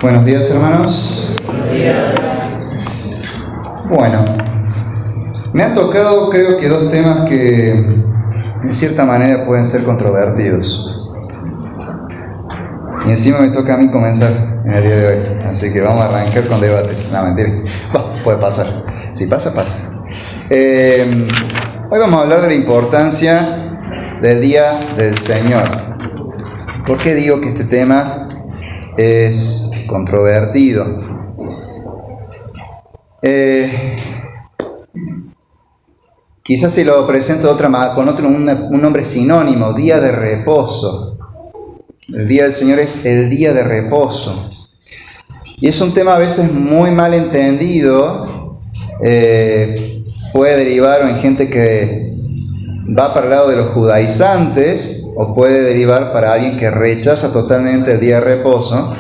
Buenos días, hermanos. Buenos días. Bueno, me han tocado, creo que, dos temas que en cierta manera pueden ser controvertidos. Y encima me toca a mí comenzar en el día de hoy. Así que vamos a arrancar con debates. No, mentira. Puede pasar. Si pasa, pasa. Hoy vamos a hablar de la importancia del Día del Señor. ¿Por qué digo que este tema es controvertido? Quizás se lo presento con un nombre sinónimo: día de reposo. El día del Señor es el día de reposo. Y es un tema a veces muy mal entendido. Puede derivar en gente que va para el lado de los judaizantes, o puede derivar para alguien que rechaza totalmente el día de reposo.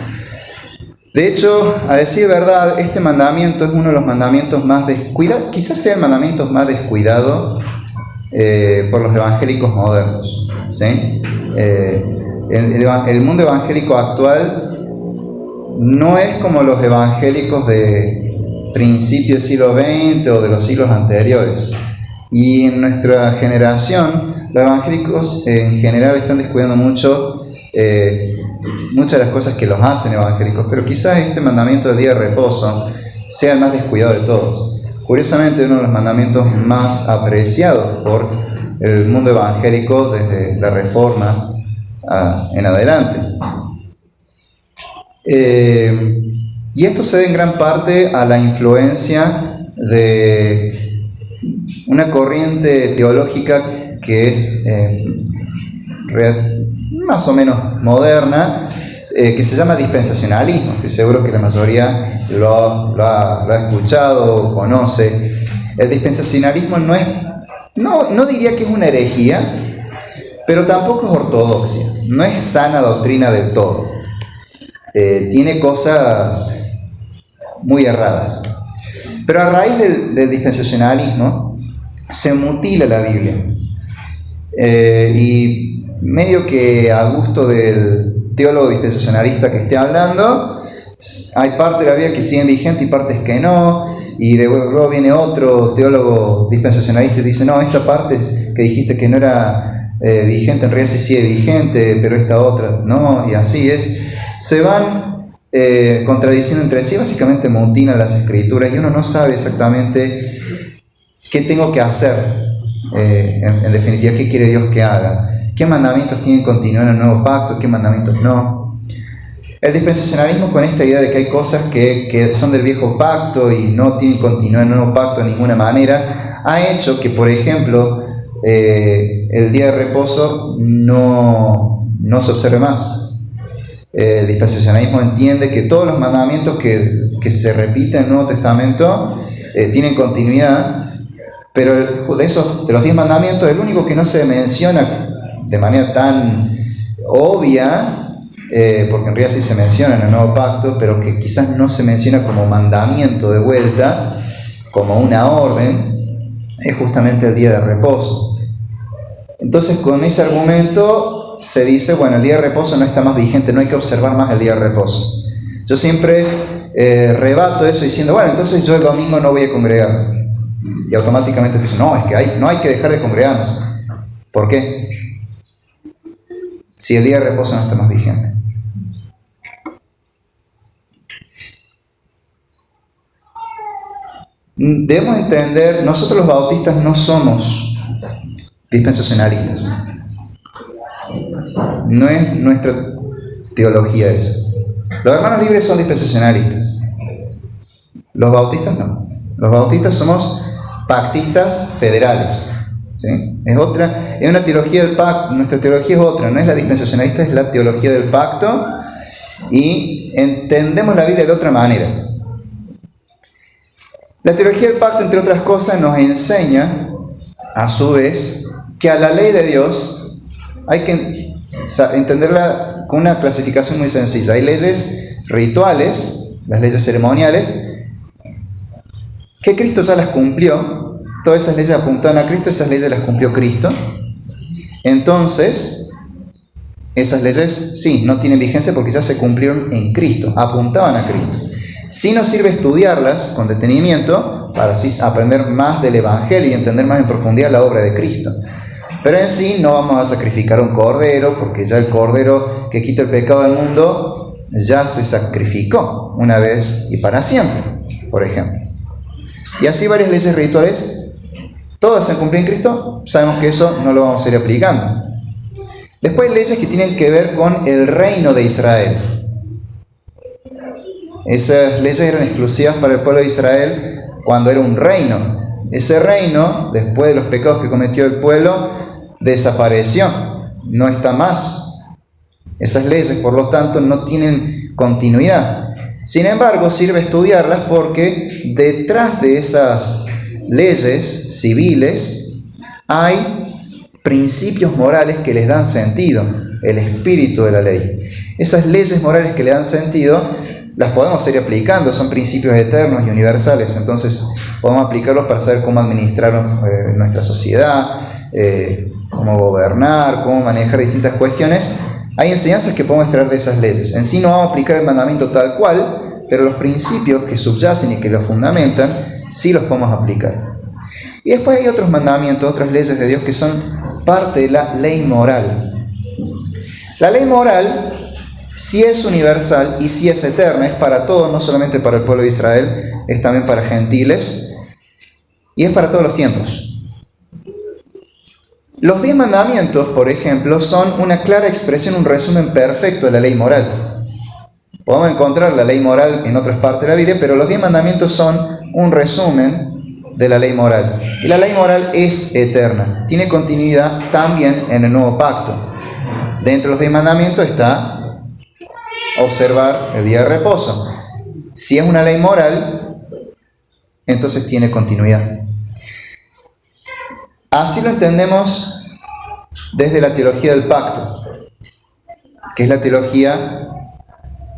De hecho, a decir verdad, este mandamiento es uno de los mandamientos más descuidados, quizás sea el mandamiento más descuidado por los evangélicos modernos, ¿sí? El mundo evangélico actual no es como los evangélicos de principios del siglo XX o de los siglos anteriores. Y en nuestra generación, los evangélicos en general están descuidando muchas de las cosas que los hacen evangélicos, pero quizás este mandamiento del día de reposo sea el más descuidado de todos. Curiosamente, uno de los mandamientos más apreciados por el mundo evangélico desde la Reforma en adelante. Y esto se debe en gran parte a la influencia de una corriente teológica que es más o menos moderna, que se llama dispensacionalismo. Estoy seguro que la mayoría lo ha escuchado o conoce. El dispensacionalismo no diría que es una herejía, pero tampoco es ortodoxia. No es sana doctrina del todo. Tiene cosas muy erradas. Pero a raíz del dispensacionalismo se mutila la Biblia. Y medio que a gusto del teólogo dispensacionalista que esté hablando, hay parte de la Biblia que siguen vigente y partes que no, y luego viene otro teólogo dispensacionalista y dice: no, esta parte que dijiste que no era vigente, en realidad sí sigue vigente, pero esta otra no, y así es. Se van contradiciendo entre sí, básicamente mutilan las escrituras, y uno no sabe exactamente qué tengo que hacer, en definitiva, qué quiere Dios que haga. ¿Qué mandamientos tienen que continuar en el nuevo pacto? ¿Qué mandamientos no? El dispensacionalismo, con esta idea de que hay cosas que son del viejo pacto y no tienen que continuar en el nuevo pacto de ninguna manera, ha hecho que, por ejemplo, el día de reposo no se observe más. El dispensacionalismo entiende que todos los mandamientos que se repiten en el Nuevo Testamento tienen continuidad, pero de los 10 mandamientos, el único que no se menciona de manera tan obvia, porque en realidad sí se menciona en el Nuevo Pacto, pero que quizás no se menciona como mandamiento de vuelta, como una orden, es justamente el día de reposo. Entonces, con ese argumento se dice: bueno, el día de reposo no está más vigente, no hay que observar más el día de reposo. Yo siempre rebato eso diciendo: bueno, entonces yo el domingo no voy a congregar. Y automáticamente te dicen: no, es que no hay que dejar de congregarnos. ¿Por qué? Si el día de reposo no está más vigente. Debemos entender, nosotros los bautistas no somos dispensacionalistas. No es nuestra teología eso. Los hermanos libres son dispensacionalistas. Los bautistas no. Los bautistas somos pactistas federales. ¿Sí? Es una teología del pacto. Nuestra teología es otra, no es la dispensacionalista, es la teología del pacto, y entendemos la Biblia de otra manera. La teología del pacto, entre otras cosas, nos enseña, a su vez, que a la ley de Dios hay que entenderla con una clasificación muy sencilla. Hay leyes rituales, las leyes ceremoniales, que Cristo ya las cumplió. Todas esas leyes apuntaban a Cristo, esas leyes las cumplió Cristo. Entonces, Esas leyes, sí, no tienen vigencia porque ya se cumplieron en Cristo, apuntaban a Cristo. Sí nos sirve estudiarlas con detenimiento para así aprender más del Evangelio y entender más en profundidad la obra de Cristo. Pero en sí no vamos a sacrificar un cordero, porque ya el cordero que quita el pecado del mundo ya se sacrificó una vez y para siempre, por ejemplo. Y así varias leyes rituales, todas se han cumplido en Cristo, sabemos que eso no lo vamos a ir aplicando. Después hay leyes que tienen que ver con el reino de Israel. Esas leyes eran exclusivas para el pueblo de Israel cuando era un reino. Ese reino, después de los pecados que cometió el pueblo, desapareció, no está más. Esas leyes, por lo tanto, no tienen continuidad. Sin embargo, sirve estudiarlas porque detrás de esas leyes civiles hay principios morales que les dan sentido, el espíritu de la ley. Esas leyes morales que le dan sentido las podemos ir aplicando, son principios eternos y universales, entonces podemos aplicarlos para saber cómo administrar nuestra sociedad, cómo gobernar, cómo manejar distintas cuestiones. Hay enseñanzas que podemos extraer de esas leyes. En sí no vamos a aplicar el mandamiento tal cual, pero los principios que subyacen y que lo fundamentan, sí los podemos aplicar. Y después hay otros mandamientos, otras leyes de Dios que son parte de la ley moral. La ley moral sí es universal y sí es eterna, es para todos, no solamente para el pueblo de Israel, es también para gentiles y es para todos los tiempos. Los 10 mandamientos, por ejemplo, son una clara expresión, un resumen perfecto de la ley moral. Podemos encontrar la ley moral en otras partes de la Biblia, pero los 10 mandamientos son un resumen de la ley moral. Y la ley moral es eterna, tiene continuidad también en el nuevo pacto. Dentro de los 10 mandamientos está observar el día de reposo. Si es una ley moral, entonces tiene continuidad. Así lo entendemos desde la teología del pacto, que es la teología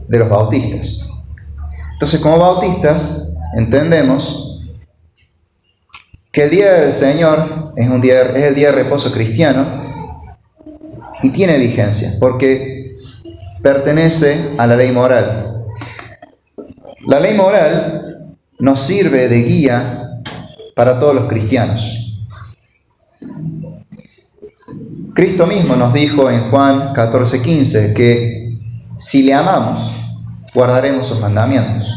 de los bautistas. Entonces, como bautistas, entendemos que el día del Señor es el día de reposo cristiano y tiene vigencia, porque pertenece a la ley moral. La ley moral nos sirve de guía para todos los cristianos. Cristo mismo nos dijo en Juan 14:15 que si le amamos, guardaremos sus mandamientos.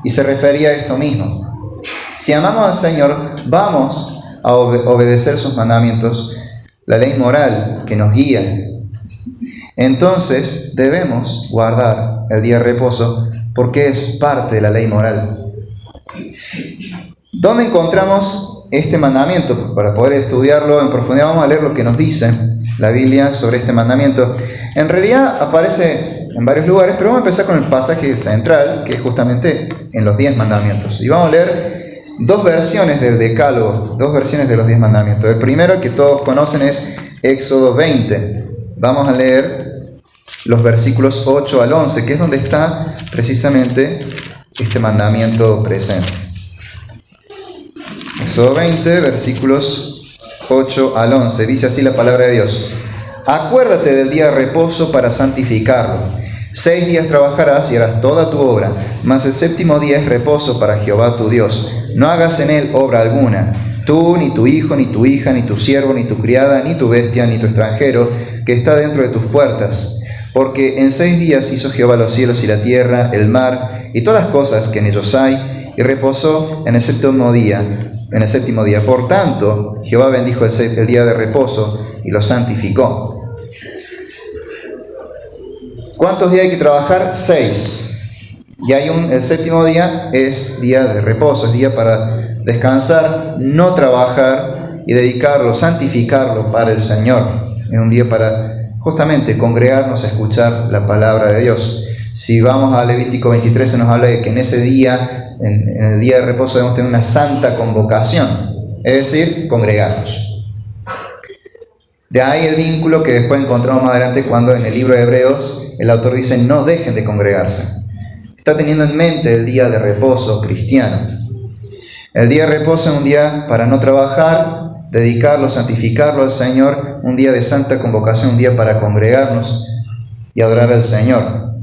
Y se refería a esto mismo. Si amamos al Señor, vamos a obedecer sus mandamientos, la ley moral que nos guía. Entonces debemos guardar el día de reposo porque es parte de la ley moral. ¿Dónde encontramos este mandamiento? Para poder estudiarlo en profundidad vamos a leer lo que nos dice la Biblia sobre este mandamiento. En realidad aparece en varios lugares, pero vamos a empezar con el pasaje central, que es justamente en los 10 mandamientos. Y vamos a leer 2 versiones del Decálogo, 2 versiones de los 10 mandamientos. El primero que todos conocen es Éxodo 20. Vamos a leer los versículos 8 al 11, que es donde está precisamente este mandamiento presente. Éxodo 20, versículos 8 al 11. Dice así la palabra de Dios. Acuérdate del día de reposo para santificarlo. 6 días trabajarás y harás toda tu obra, mas el 7º día es reposo para Jehová tu Dios. No hagas en él obra alguna, tú, ni tu hijo, ni tu hija, ni tu siervo, ni tu criada, ni tu bestia, ni tu extranjero, que está dentro de tus puertas. Porque en 6 días hizo Jehová los cielos y la tierra, el mar, y todas las cosas que en ellos hay, y reposó en el séptimo día. Por tanto, Jehová bendijo el día de reposo y lo santificó. ¿Cuántos días hay que trabajar? 6. Y el 7º día es día de reposo, es día para descansar, no trabajar y dedicarlo, santificarlo para el Señor. Es un día para justamente congregarnos a escuchar la palabra de Dios. Si vamos a Levítico 23 se nos habla de que en ese día, en el día de reposo debemos tener una santa convocación, es decir, congregarnos. De ahí el vínculo que después encontramos más adelante cuando en el libro de Hebreos el autor dice no dejen de congregarse. Está teniendo en mente el día de reposo cristiano. El día de reposo es un día para no trabajar dedicarlo, santificarlo al Señor, un día de santa convocación, un día para congregarnos y adorar al Señor.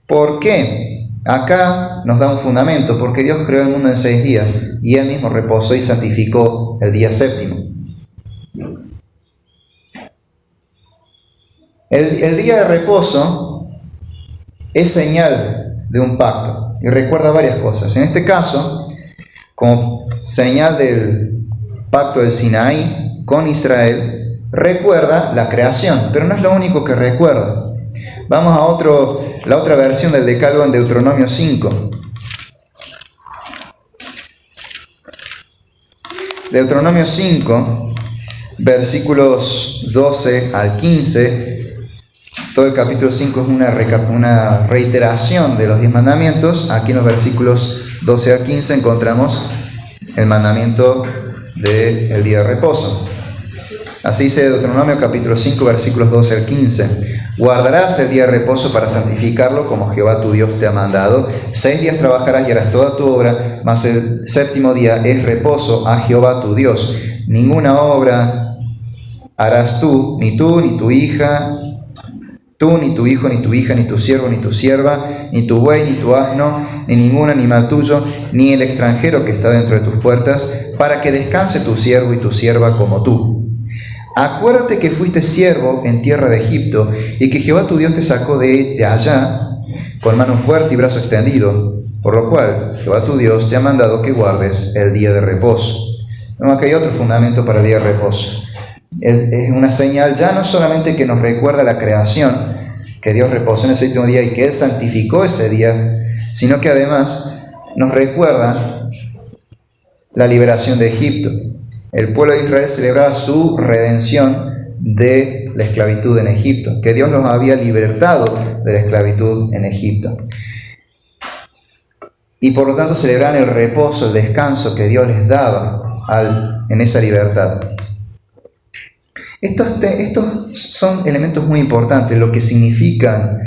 ¿Por qué? Acá nos da un fundamento, porque Dios creó el mundo en 6 días y Él mismo reposó y santificó el día séptimo. El día de reposo es señal de un pacto y recuerda varias cosas. En este caso, como señal del pacto del Sinaí con Israel, recuerda la creación, pero no es lo único que recuerda. Vamos a la otra versión del Decálogo en Deuteronomio 5. Deuteronomio 5, versículos 12 al 15. Todo el capítulo 5 es una reiteración de los 10 mandamientos. Aquí en los versículos 12 al 15 encontramos el mandamiento del día de reposo. Así dice Deuteronomio capítulo 5, versículos 12 al 15. Guardarás el día de reposo para santificarlo, como Jehová tu Dios te ha mandado. 6 días trabajarás y harás toda tu obra, mas el séptimo día es reposo a Jehová tu Dios. Ninguna obra harás tú, ni tu hija, tú, ni tu hijo, ni tu hija, ni tu siervo, ni tu sierva, ni tu buey, ni tu asno, ni ningún animal tuyo, ni el extranjero que está dentro de tus puertas, para que descanse tu siervo y tu sierva como tú. Acuérdate que fuiste siervo en tierra de Egipto, y que Jehová tu Dios te sacó de allá con mano fuerte y brazo extendido, por lo cual Jehová tu Dios te ha mandado que guardes el día de reposo. No, acá hay otro fundamento para el día de reposo. Es una señal ya no solamente que nos recuerda la creación, que Dios reposó en el séptimo día y que Él santificó ese día, sino que además nos recuerda la liberación de Egipto. El pueblo de Israel celebraba su redención de la esclavitud en Egipto, que Dios los había libertado de la esclavitud en Egipto. Y por lo tanto celebraban el reposo, el descanso que Dios les daba en esa libertad. Estos son elementos muy importantes, lo que significan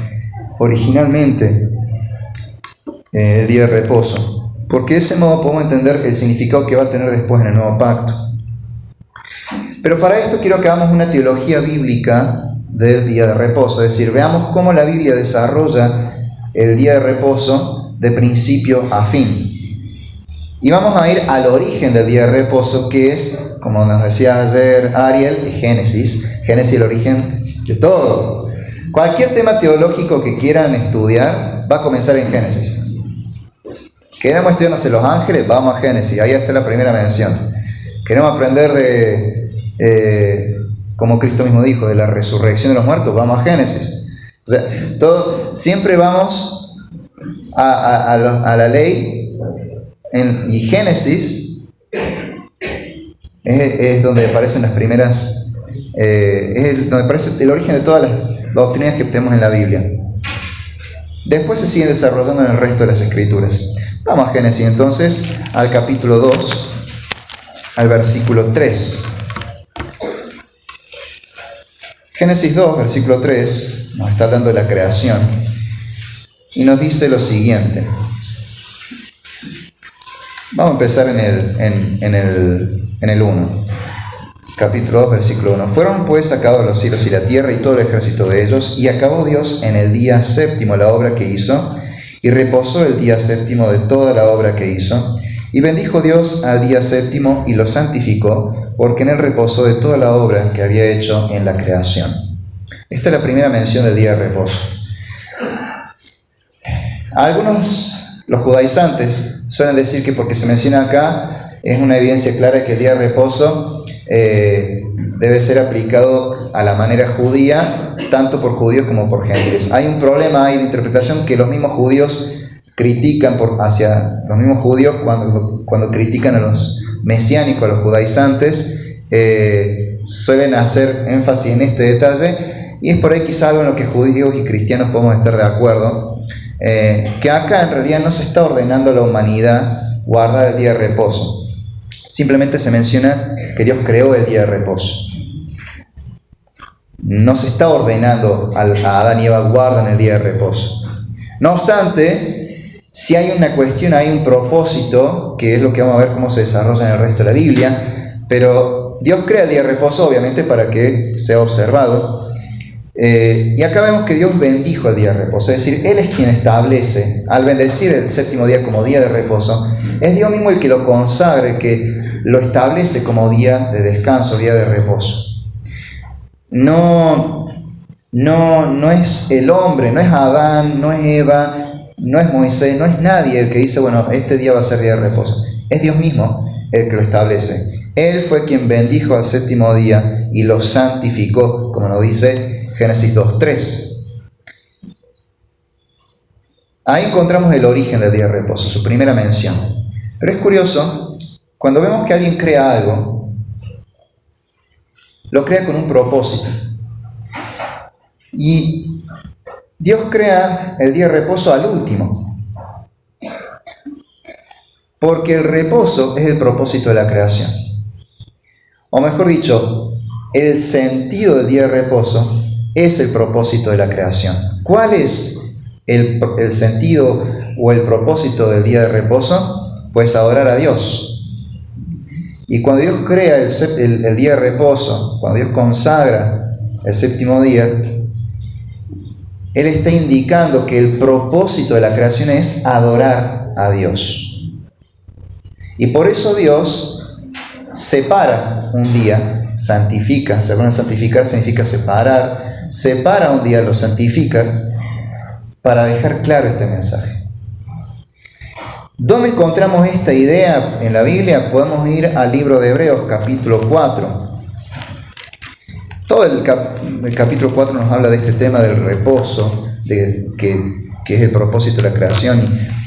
originalmente el día de reposo, porque de ese modo podemos entender el significado que va a tener después en el nuevo pacto. Pero para esto quiero que hagamos una teología bíblica del día de reposo, es decir, veamos cómo la Biblia desarrolla el día de reposo de principio a fin. Y vamos a ir al origen del día de reposo, que es, como nos decía ayer Ariel, Génesis. Génesis es el origen de todo. Cualquier tema teológico que quieran estudiar va a comenzar en Génesis. Queremos estudiar, no sé, los ángeles, vamos a Génesis, ahí está la primera mención. Queremos aprender como Cristo mismo dijo, de la resurrección de los muertos, vamos a Génesis. O sea, siempre vamos a la ley. Y Génesis es donde aparecen las primeras, donde aparece el origen de todas las doctrinas que tenemos en la Biblia. Después se siguen desarrollando en el resto de las escrituras. Vamos a Génesis entonces, al capítulo 2, al versículo 3. Génesis 2, versículo 3, nos está hablando de la creación y nos dice lo siguiente. Vamos a empezar en el 1. Capítulo 2, versículo 1. Fueron pues sacados los cielos y la tierra y todo el ejército de ellos, y acabó Dios en el día séptimo la obra que hizo, y reposó el día séptimo de toda la obra que hizo. Y bendijo Dios al día séptimo y lo santificó, porque en él reposó de toda la obra que había hecho en la creación. Esta es la primera mención del día de reposo. Los judaizantes suelen decir que porque se menciona acá es una evidencia clara de que el día de reposo debe ser aplicado a la manera judía, tanto por judíos como por gentiles. Hay un problema ahí de interpretación que los mismos judíos critican hacia los mismos judíos cuando critican a los mesiánicos, a los judaizantes, suelen hacer énfasis en este detalle, y es por ahí quizá algo en lo que judíos y cristianos podemos estar de acuerdo. Que acá en realidad no se está ordenando a la humanidad guardar el día de reposo. Simplemente se menciona que Dios creó el día de reposo. No se está ordenando a Adán y Eva guardan el día de reposo. No obstante, si hay una cuestión, hay un propósito, que es lo que vamos a ver cómo se desarrolla en el resto de la Biblia, pero Dios crea el día de reposo, obviamente, para que sea observado. Y acá vemos que Dios bendijo el día de reposo, es decir, Él es quien establece, al bendecir el séptimo día como día de reposo, es Dios mismo el que lo consagra, el que lo establece como día de descanso, día de reposo. No es el hombre, no es Adán, no es Eva, no es Moisés, no es nadie el que dice, bueno, este día va a ser día de reposo. Es Dios mismo el que lo establece. Él fue quien bendijo al séptimo día y lo santificó, como nos dice Génesis 2:3. Ahí encontramos el origen del día de reposo, su primera mención. Pero es curioso, cuando vemos que alguien crea algo, lo crea con un propósito. Y Dios crea el día de reposo al último, porque el reposo es el propósito de la creación. O mejor dicho, el sentido del día de reposo es el propósito de la creación. ¿Cuál es el sentido o el propósito del día de reposo? Pues adorar a Dios. Y cuando Dios crea el día de reposo, cuando Dios consagra el séptimo día, Él está indicando que el propósito de la creación es adorar a Dios. Y por eso Dios separa un día, santifica. ¿Se acuerdan? Santificar significa separar. Separa un día, lo santifica, para dejar claro este mensaje. ¿Dónde encontramos esta idea en la Biblia? Podemos ir al libro de Hebreos, capítulo 4. Todo el capítulo 4 nos habla de este tema del reposo, que es el propósito de la creación,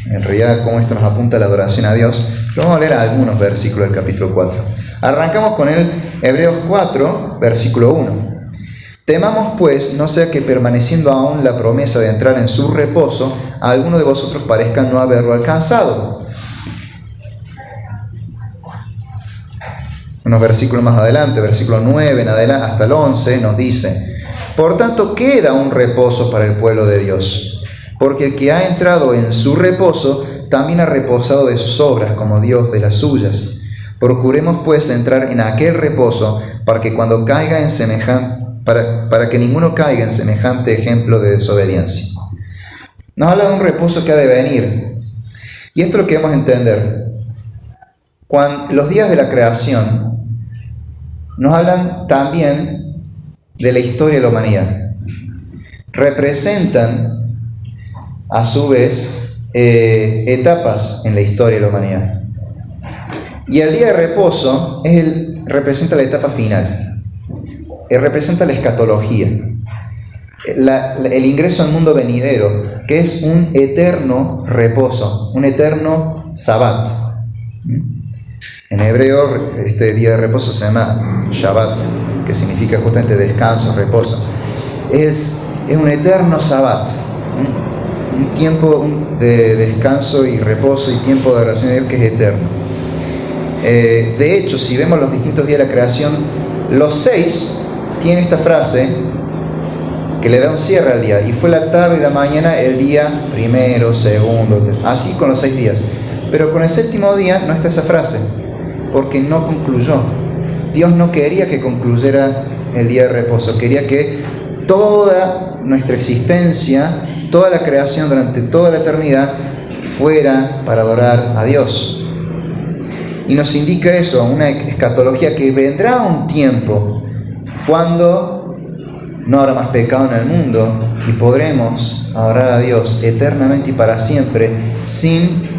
y en realidad cómo esto nos apunta a la adoración a Dios. Vamos a leer algunos versículos del capítulo 4. Arrancamos con el Hebreos 4, versículo 1. Temamos pues, no sea que permaneciendo aún la promesa de entrar en su reposo, a alguno de vosotros parezca no haberlo alcanzado. Unos versículos más adelante, versículo 9 en adelante hasta el 11, nos dice: por tanto queda un reposo para el pueblo de Dios, porque el que ha entrado en su reposo también ha reposado de sus obras, como Dios de las suyas. Procuremos pues entrar en aquel reposo, para que cuando caiga en para que ninguno caiga en semejante ejemplo de desobediencia. Nos habla de un reposo que ha de venir. Y esto es lo que debemos entender. Cuando los días de la creación nos hablan también de la historia de la humanidad. Representan, a su vez, etapas en la historia de la humanidad. Y el día de reposo representa la etapa final. Representa la escatología. El ingreso al mundo venidero, que es un eterno reposo, un eterno Sabbat. En hebreo, este día de reposo se llama Shabbat, que significa justamente descanso, reposo. Es un eterno Sabbat, un tiempo de descanso y reposo y tiempo de adoración a Dios que es eterno. De hecho, si vemos los distintos días de la creación, los 6 tienen esta frase que le da un cierre al día. Y fue la tarde y la mañana el día primero, segundo, así con los 6 días. Pero con el séptimo día no está esa frase, porque no concluyó. Dios no quería que concluyera el día de reposo, quería que toda nuestra existencia, toda la creación durante toda la eternidad fuera para adorar a Dios. Y nos indica eso, una escatología, que vendrá un tiempo cuando no habrá más pecado en el mundo y podremos adorar a Dios eternamente y para siempre sin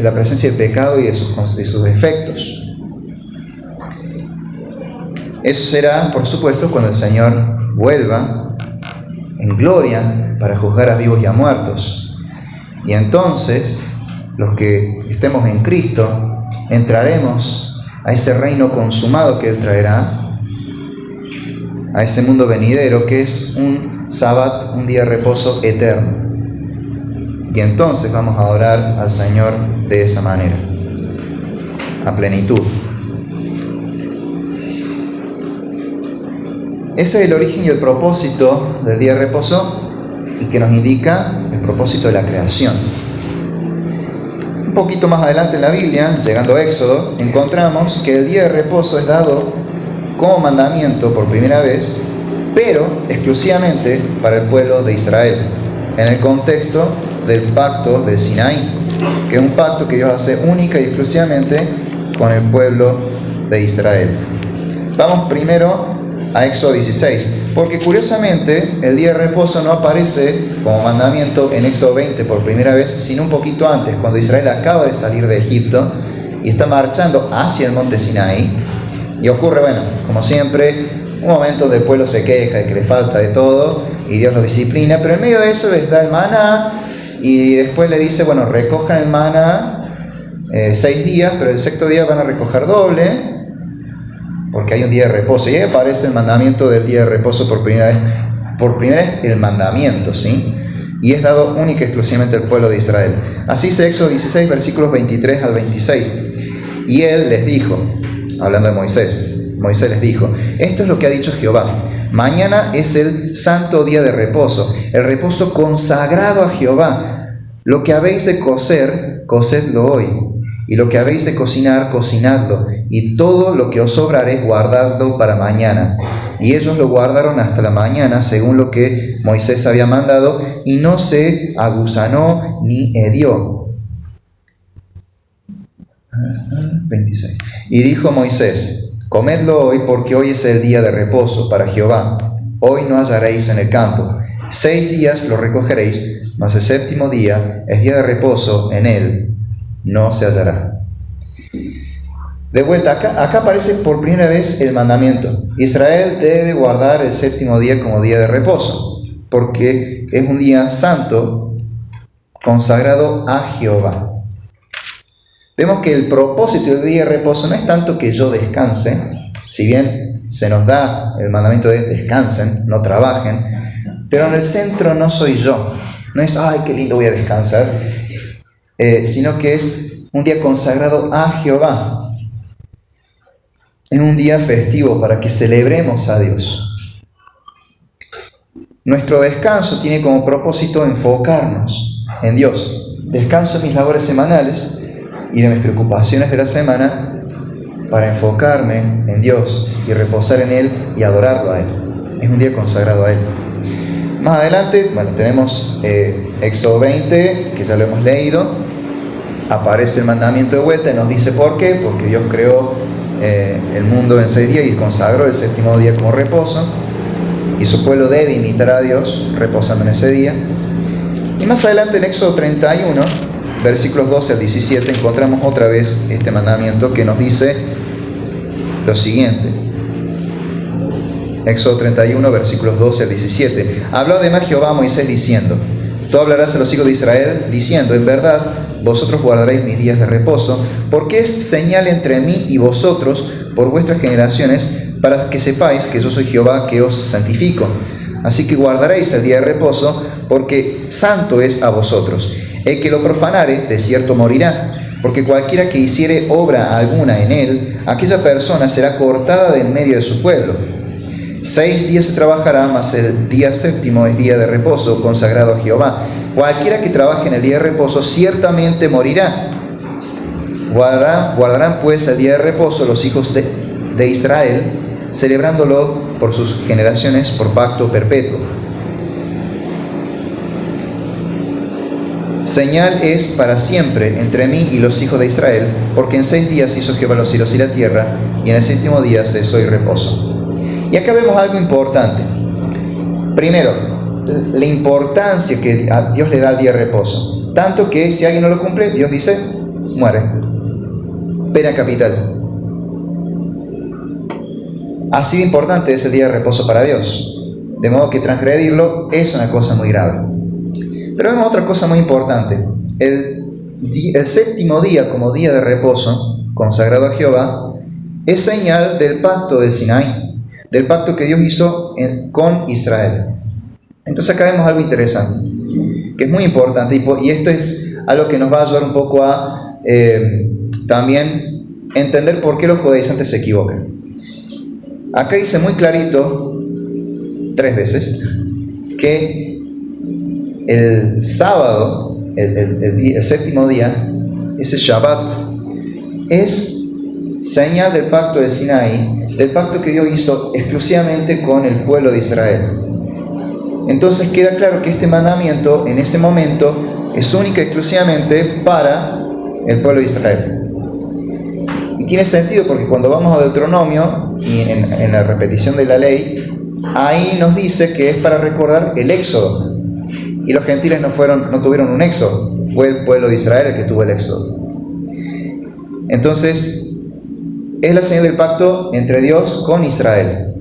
la presencia del pecado y de sus efectos. Eso será, por supuesto, cuando el Señor vuelva en gloria para juzgar a vivos y a muertos. Y entonces, los que estemos en Cristo, entraremos a ese reino consumado que Él traerá, a ese mundo venidero que es un Sabbat, un día de reposo eterno. Y entonces vamos a adorar al Señor de esa manera, a plenitud. Ese es el origen y el propósito del día de reposo, y que nos indica el propósito de la creación. Un poquito más adelante en la Biblia, llegando a Éxodo, encontramos que el día de reposo es dado como mandamiento por primera vez, pero exclusivamente para el pueblo de Israel, en el contexto del pacto del Sinaí, que es un pacto que Dios hace única y exclusivamente con el pueblo de Israel. Vamos primero a Éxodo 16, porque curiosamente el día de reposo no aparece como mandamiento en Éxodo 20 por primera vez, sino un poquito antes, cuando Israel acaba de salir de Egipto y está marchando hacia el monte Sinaí. Y ocurre, bueno, como siempre, un momento donde el pueblo se queja de que le falta de todo y Dios lo disciplina, pero en medio de eso les da el maná y después le dice, bueno, recojan el maná 6 días, pero el sexto día van a recoger doble, porque hay un día de reposo. Y ahí aparece el mandamiento del día de reposo por primera vez. Por primera vez el mandamiento, ¿sí? Y es dado única y exclusivamente al pueblo de Israel. Así dice Éxodo 16, versículos 23 al 26. Y él les dijo, hablando de Moisés les dijo, esto es lo que ha dicho Jehová. Mañana es el santo día de reposo, el reposo consagrado a Jehová. Lo que habéis de cocer, cocedlo hoy. Y lo que habéis de cocinar, cocinadlo, y todo lo que os sobrare, guardadlo para mañana. Y ellos lo guardaron hasta la mañana, según lo que Moisés había mandado, y no se agusanó ni hedió. 26. Y dijo Moisés, comedlo hoy, porque hoy es el día de reposo para Jehová. Hoy no hallaréis en el campo. 6 días lo recogeréis, mas el séptimo día es día de reposo, en él no se hallará. De vuelta, acá aparece por primera vez el mandamiento. Israel debe guardar el séptimo día como día de reposo, porque es un día santo, consagrado a Jehová. Vemos que el propósito del día de reposo no es tanto que yo descanse, si bien se nos da el mandamiento de descansen, no trabajen, pero en el centro no soy yo. No es, ay, qué lindo voy a descansar, sino que es un día consagrado a Jehová. Es un día festivo para que celebremos a Dios. Nuestro descanso tiene como propósito enfocarnos en Dios. Descanso en mis labores semanales y de mis preocupaciones de la semana para enfocarme en Dios y reposar en Él y adorarlo a Él. Es un día consagrado a Él. Más adelante, bueno, tenemos Éxodo 20, que ya lo hemos leído. Aparece el mandamiento de vuelta y nos dice por qué, porque Dios creó el mundo en 6 días y consagró el séptimo día como reposo, y su pueblo debe imitar a Dios reposando en ese día. Y más adelante en Éxodo 31, versículos 12 al 17, encontramos otra vez este mandamiento que nos dice lo siguiente. Éxodo 31, versículos 12 al 17. Habló además Jehová a Moisés diciendo, tú hablarás a los hijos de Israel diciendo, en verdad, vosotros guardaréis mis días de reposo, porque es señal entre mí y vosotros por vuestras generaciones, para que sepáis que yo soy Jehová que os santifico. Así que guardaréis el día de reposo, porque santo es a vosotros. El que lo profanare, de cierto morirá, porque cualquiera que hiciere obra alguna en él, aquella persona será cortada de en medio de su pueblo. 6 días se trabajará, mas el día séptimo es día de reposo, consagrado a Jehová. Cualquiera que trabaje en el día de reposo ciertamente morirá. Guardarán pues el día de reposo los hijos de Israel, celebrándolo por sus generaciones por pacto perpetuo. Señal es para siempre entre mí y los hijos de Israel, porque en 6 días hizo Jehová los cielos y la tierra, y en el séptimo día cesó y reposo. Y acá vemos algo importante. Primero, la importancia que a Dios le da al día de reposo. Tanto que si alguien no lo cumple, Dios dice, muere. Pena capital. Así de importante es el día de reposo para Dios. De modo que transgredirlo es una cosa muy grave. Pero vemos otra cosa muy importante. El séptimo día como día de reposo, consagrado a Jehová, es señal del pacto de Sinaí, del pacto que Dios hizo con Israel. Entonces acá vemos algo interesante, que es muy importante, y esto es algo que nos va a ayudar un poco a también entender por qué los judaizantes se equivocan. Acá dice muy clarito, 3 veces, que el sábado, el séptimo día, ese Shabbat, es señal del pacto de Sinaí, del pacto que Dios hizo exclusivamente con el pueblo de Israel. Entonces queda claro que este mandamiento en ese momento es única y exclusivamente para el pueblo de Israel. Y tiene sentido porque cuando vamos a Deuteronomio y en la repetición de la ley, ahí nos dice que es para recordar el éxodo. Y los gentiles no tuvieron un éxodo, fue el pueblo de Israel el que tuvo el éxodo. Entonces, es la señal del pacto entre Dios con Israel.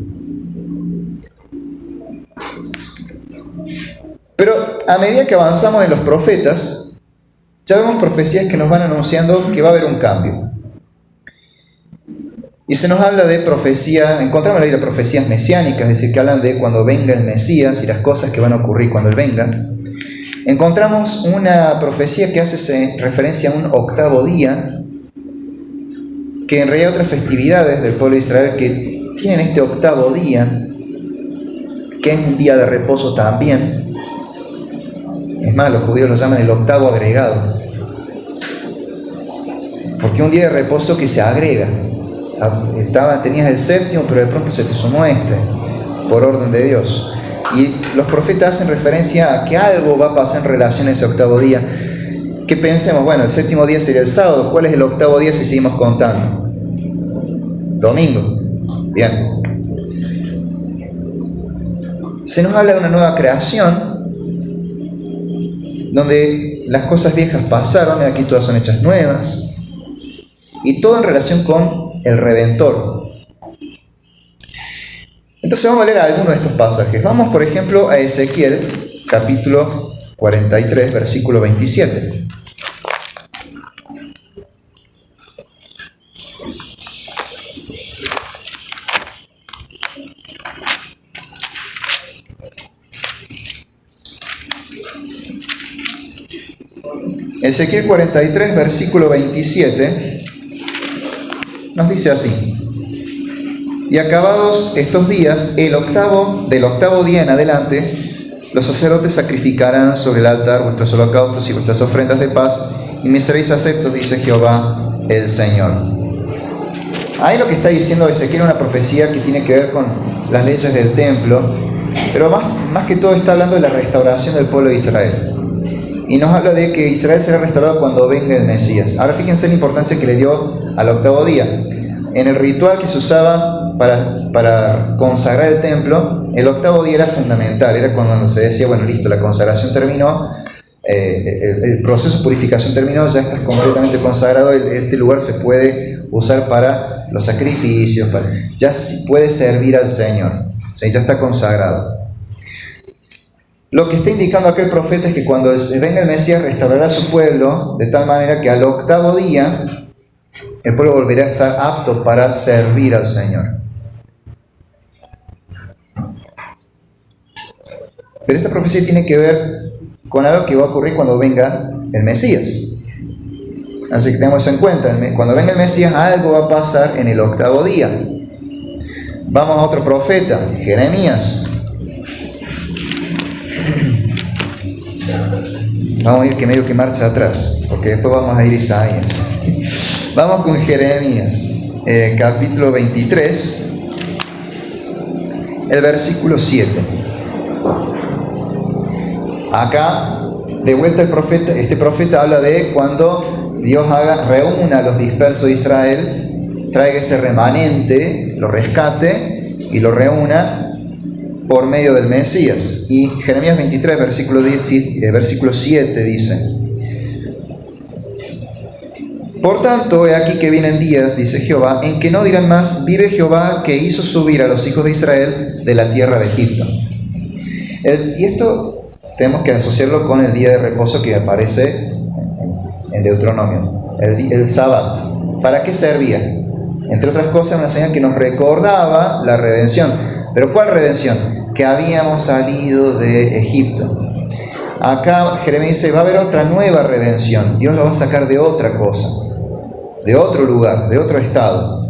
Pero a medida que avanzamos en los profetas, ya vemos profecías que nos van anunciando que va a haber un cambio. Y se nos habla de profecía, encontramos ahí las profecías mesiánicas, es decir, que hablan de cuando venga el Mesías y las cosas que van a ocurrir cuando Él venga. Encontramos una profecía que hace referencia a un octavo día, que en realidad otras festividades del pueblo de Israel que tienen este octavo día, que es un día de reposo también. Es más, los judíos lo llaman el octavo agregado, porque un día de reposo que se agrega. Tenías el séptimo, pero de pronto se te sumó este, por orden de Dios. Y los profetas hacen referencia a que algo va a pasar en relación a ese octavo día. Que pensemos, bueno, el séptimo día sería el sábado. ¿Cuál es el octavo día si seguimos contando? Domingo. Bien. Se nos habla de una nueva creación, donde las cosas viejas pasaron y aquí todas son hechas nuevas. Y todo en relación con el Redentor. Entonces vamos a leer algunos de estos pasajes. Vamos, por ejemplo, a Ezequiel, capítulo 43, versículo 27. Ezequiel 43, versículo 27, nos dice así: y acabados estos días, del octavo día en adelante, los sacerdotes sacrificarán sobre el altar vuestros holocaustos y vuestras ofrendas de paz, y me seréis aceptos, dice Jehová el Señor. Ahí lo que está diciendo Ezequiel es una profecía que tiene que ver con las leyes del templo, pero más que todo está hablando de la restauración del pueblo de Israel. Y nos habla de que Israel será restaurado cuando venga el Mesías. Ahora fíjense la importancia que le dio al octavo día. En el ritual que se usaba para consagrar el templo, el octavo día era fundamental. Era cuando se decía, bueno, listo, la consagración terminó, el proceso de purificación terminó, ya estás completamente consagrado, este lugar se puede usar para los sacrificios, ya puede servir al Señor, ¿sí? Ya está consagrado. Lo que está indicando aquel profeta es que cuando venga el Mesías restaurará a su pueblo de tal manera que al octavo día el pueblo volverá a estar apto para servir al Señor. Pero esta profecía tiene que ver con algo que va a ocurrir cuando venga el Mesías. Así que tenemos en cuenta, cuando venga el Mesías algo va a pasar en el octavo día. Vamos a otro profeta, Jeremías. Vamos a ir que medio que marcha atrás, porque después vamos a ir a Isaías. Vamos con Jeremías, capítulo 23, el versículo 7. Acá, de vuelta este profeta habla de cuando Dios reúna a los dispersos de Israel, traiga ese remanente, lo rescate y lo reúna por medio del Mesías. Y Jeremías 23, versículo 7 dice: por tanto, he aquí que vienen días, dice Jehová, en que no dirán más, vive Jehová que hizo subir a los hijos de Israel de la tierra de Egipto. Y esto tenemos que asociarlo con el día de reposo que aparece en Deuteronomio, el Sabbat. ¿Para qué servía? Entre otras cosas, una señal que nos recordaba la redención. ¿Pero cuál redención? Que habíamos salido de Egipto. Acá Jeremías dice, va a haber otra nueva redención. Dios lo va a sacar de otra cosa, de otro lugar, de otro estado.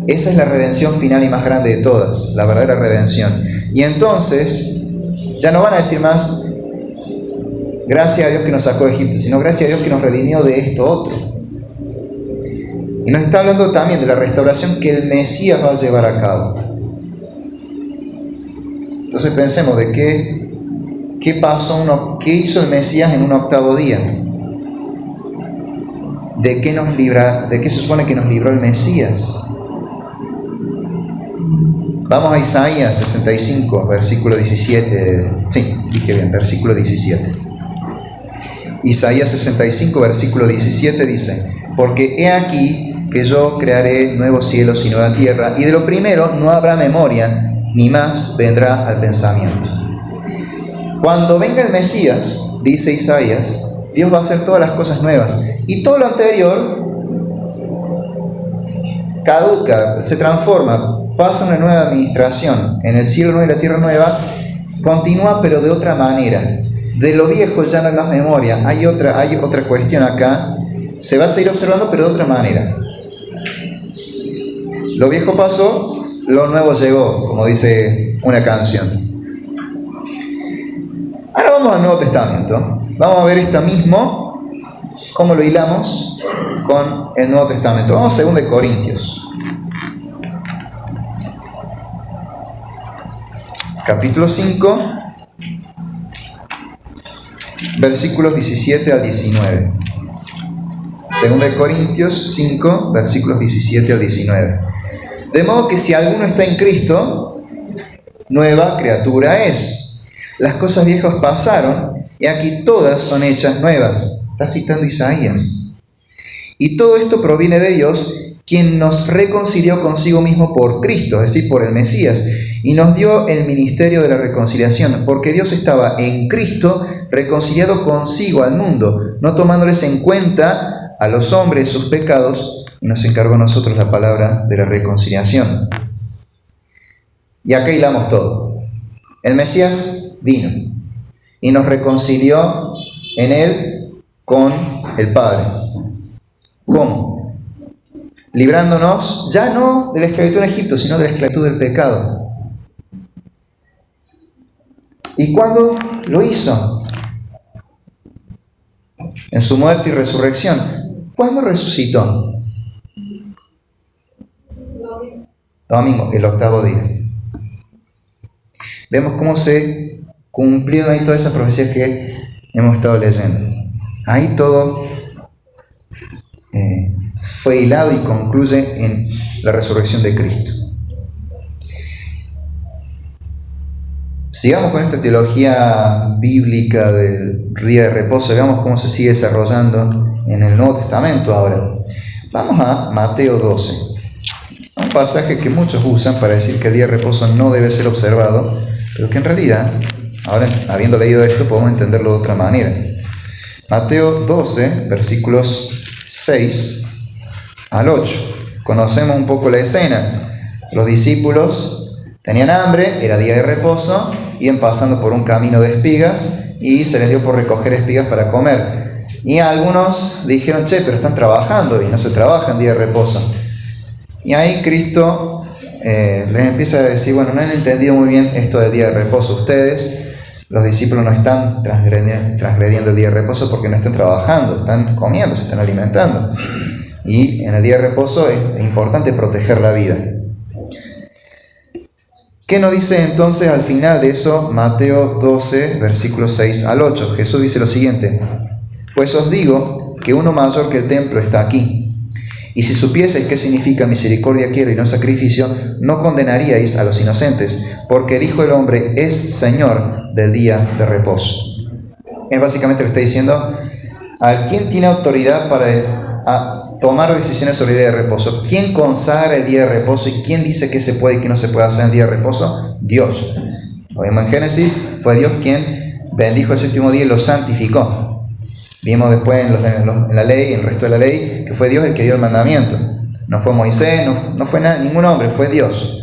Esa es la redención final y más grande de todas, la verdadera redención. Y entonces ya no van a decir más gracias a Dios que nos sacó de Egipto, sino gracias a Dios que nos redimió de esto otro. Y nos está hablando también de la restauración que el Mesías va a llevar a cabo. Entonces pensemos de qué pasó, qué hizo el Mesías en un octavo día. ¿De qué se supone que nos libró el Mesías? Vamos a Isaías 65, versículo 17. Sí, dije bien, versículo 17. Isaías 65, versículo 17 dice: porque he aquí que yo crearé nuevos cielos y nueva tierra, y de lo primero no habrá memoria, ni más vendrá al pensamiento. Cuando venga el Mesías, dice Isaías, Dios va a hacer todas las cosas nuevas, y todo lo anterior caduca, se transforma, pasa una nueva administración, en el cielo nuevo y la tierra nueva, continúa pero de otra manera. De lo viejo ya no hay más memoria, hay otra cuestión acá, se va a seguir observando pero de otra manera. Lo viejo pasó, lo nuevo llegó, como dice una canción. Ahora vamos al Nuevo Testamento. Vamos a ver esto mismo, cómo lo hilamos con el Nuevo Testamento. Vamos a 2 Corintios. Capítulo 5, versículos 17 al 19. 2 Corintios 5, versículos 17 al 19. De modo que si alguno está en Cristo, nueva criatura es. Las cosas viejas pasaron, y aquí todas son hechas nuevas. Está citando Isaías. Y todo esto proviene de Dios, quien nos reconcilió consigo mismo por Cristo, es decir, por el Mesías, y nos dio el ministerio de la reconciliación, porque Dios estaba en Cristo reconciliado consigo al mundo, no tomándoles en cuenta a los hombres sus pecados, y nos encargó a nosotros la palabra de la reconciliación. Y acá hilamos todo. El Mesías vino y nos reconcilió en él con el Padre. ¿Cómo? Librándonos ya no de la esclavitud en Egipto, sino de la esclavitud del pecado. ¿Y cuándo lo hizo? En su muerte y resurrección. ¿Cuándo resucitó? Domingo, el octavo día. Vemos cómo se cumplieron ahí todas esas profecías que hemos estado leyendo. Ahí todo fue hilado y concluye en la resurrección de Cristo. Sigamos con esta teología bíblica del día de reposo, veamos cómo se sigue desarrollando en el Nuevo Testamento ahora. Vamos a Mateo 12, un pasaje que muchos usan para decir que el día de reposo no debe ser observado, pero que en realidad, ahora habiendo leído esto, podemos entenderlo de otra manera. Mateo 12, versículos 6 al 8. Conocemos un poco la escena. Los discípulos tenían hambre, era día de reposo, iban pasando por un camino de espigas y se les dio por recoger espigas para comer. Y algunos dijeron: che, pero están trabajando y no se trabaja en día de reposo. Y ahí Cristo les empieza a decir: bueno, no han entendido muy bien esto del día de reposo. Ustedes, los discípulos, no están transgrediendo el día de reposo porque no están trabajando, están comiendo, se están alimentando. Y en el día de reposo es importante proteger la vida. ¿Qué nos dice entonces al final de eso? Mateo 12, versículos 6 al 8. Jesús dice lo siguiente: pues os digo que uno mayor que el templo está aquí. Y si supieseis qué significa misericordia quiero y no sacrificio, no condenaríais a los inocentes, porque el Hijo del Hombre es Señor del día de reposo. Es básicamente lo que está diciendo: ¿a quién tiene autoridad para tomar decisiones sobre el día de reposo? ¿Quién consagra el día de reposo y quién dice qué se puede y qué no se puede hacer en el día de reposo? Dios. Lo vimos en Génesis, fue Dios quien bendijo el séptimo día y lo santificó. Vimos después en la ley, en el resto de la ley, que fue Dios el que dio el mandamiento. No fue Moisés, no fue ningún hombre, fue Dios.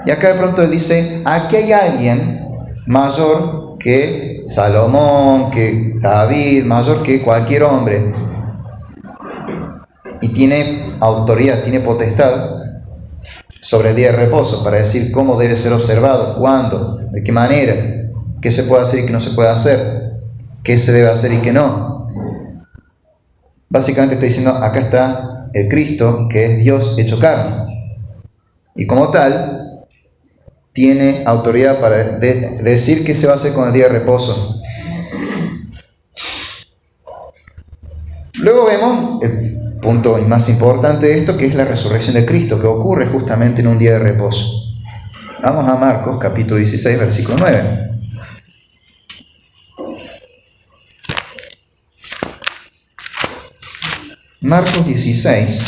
Y acá de pronto él dice: aquí hay alguien mayor que Salomón, que David, mayor que cualquier hombre. Y tiene autoridad, tiene potestad sobre el día de reposo para decir cómo debe ser observado, cuándo, de qué manera, qué se puede hacer y qué no se puede hacer, qué se debe hacer y qué no. Básicamente está diciendo: acá está el Cristo, que es Dios hecho carne. Y como tal, tiene autoridad para decir qué se va a hacer con el día de reposo. Luego vemos el punto más importante de esto, que es la resurrección de Cristo, que ocurre justamente en un día de reposo. Vamos a Marcos capítulo 16, versículo 9. Marcos 16,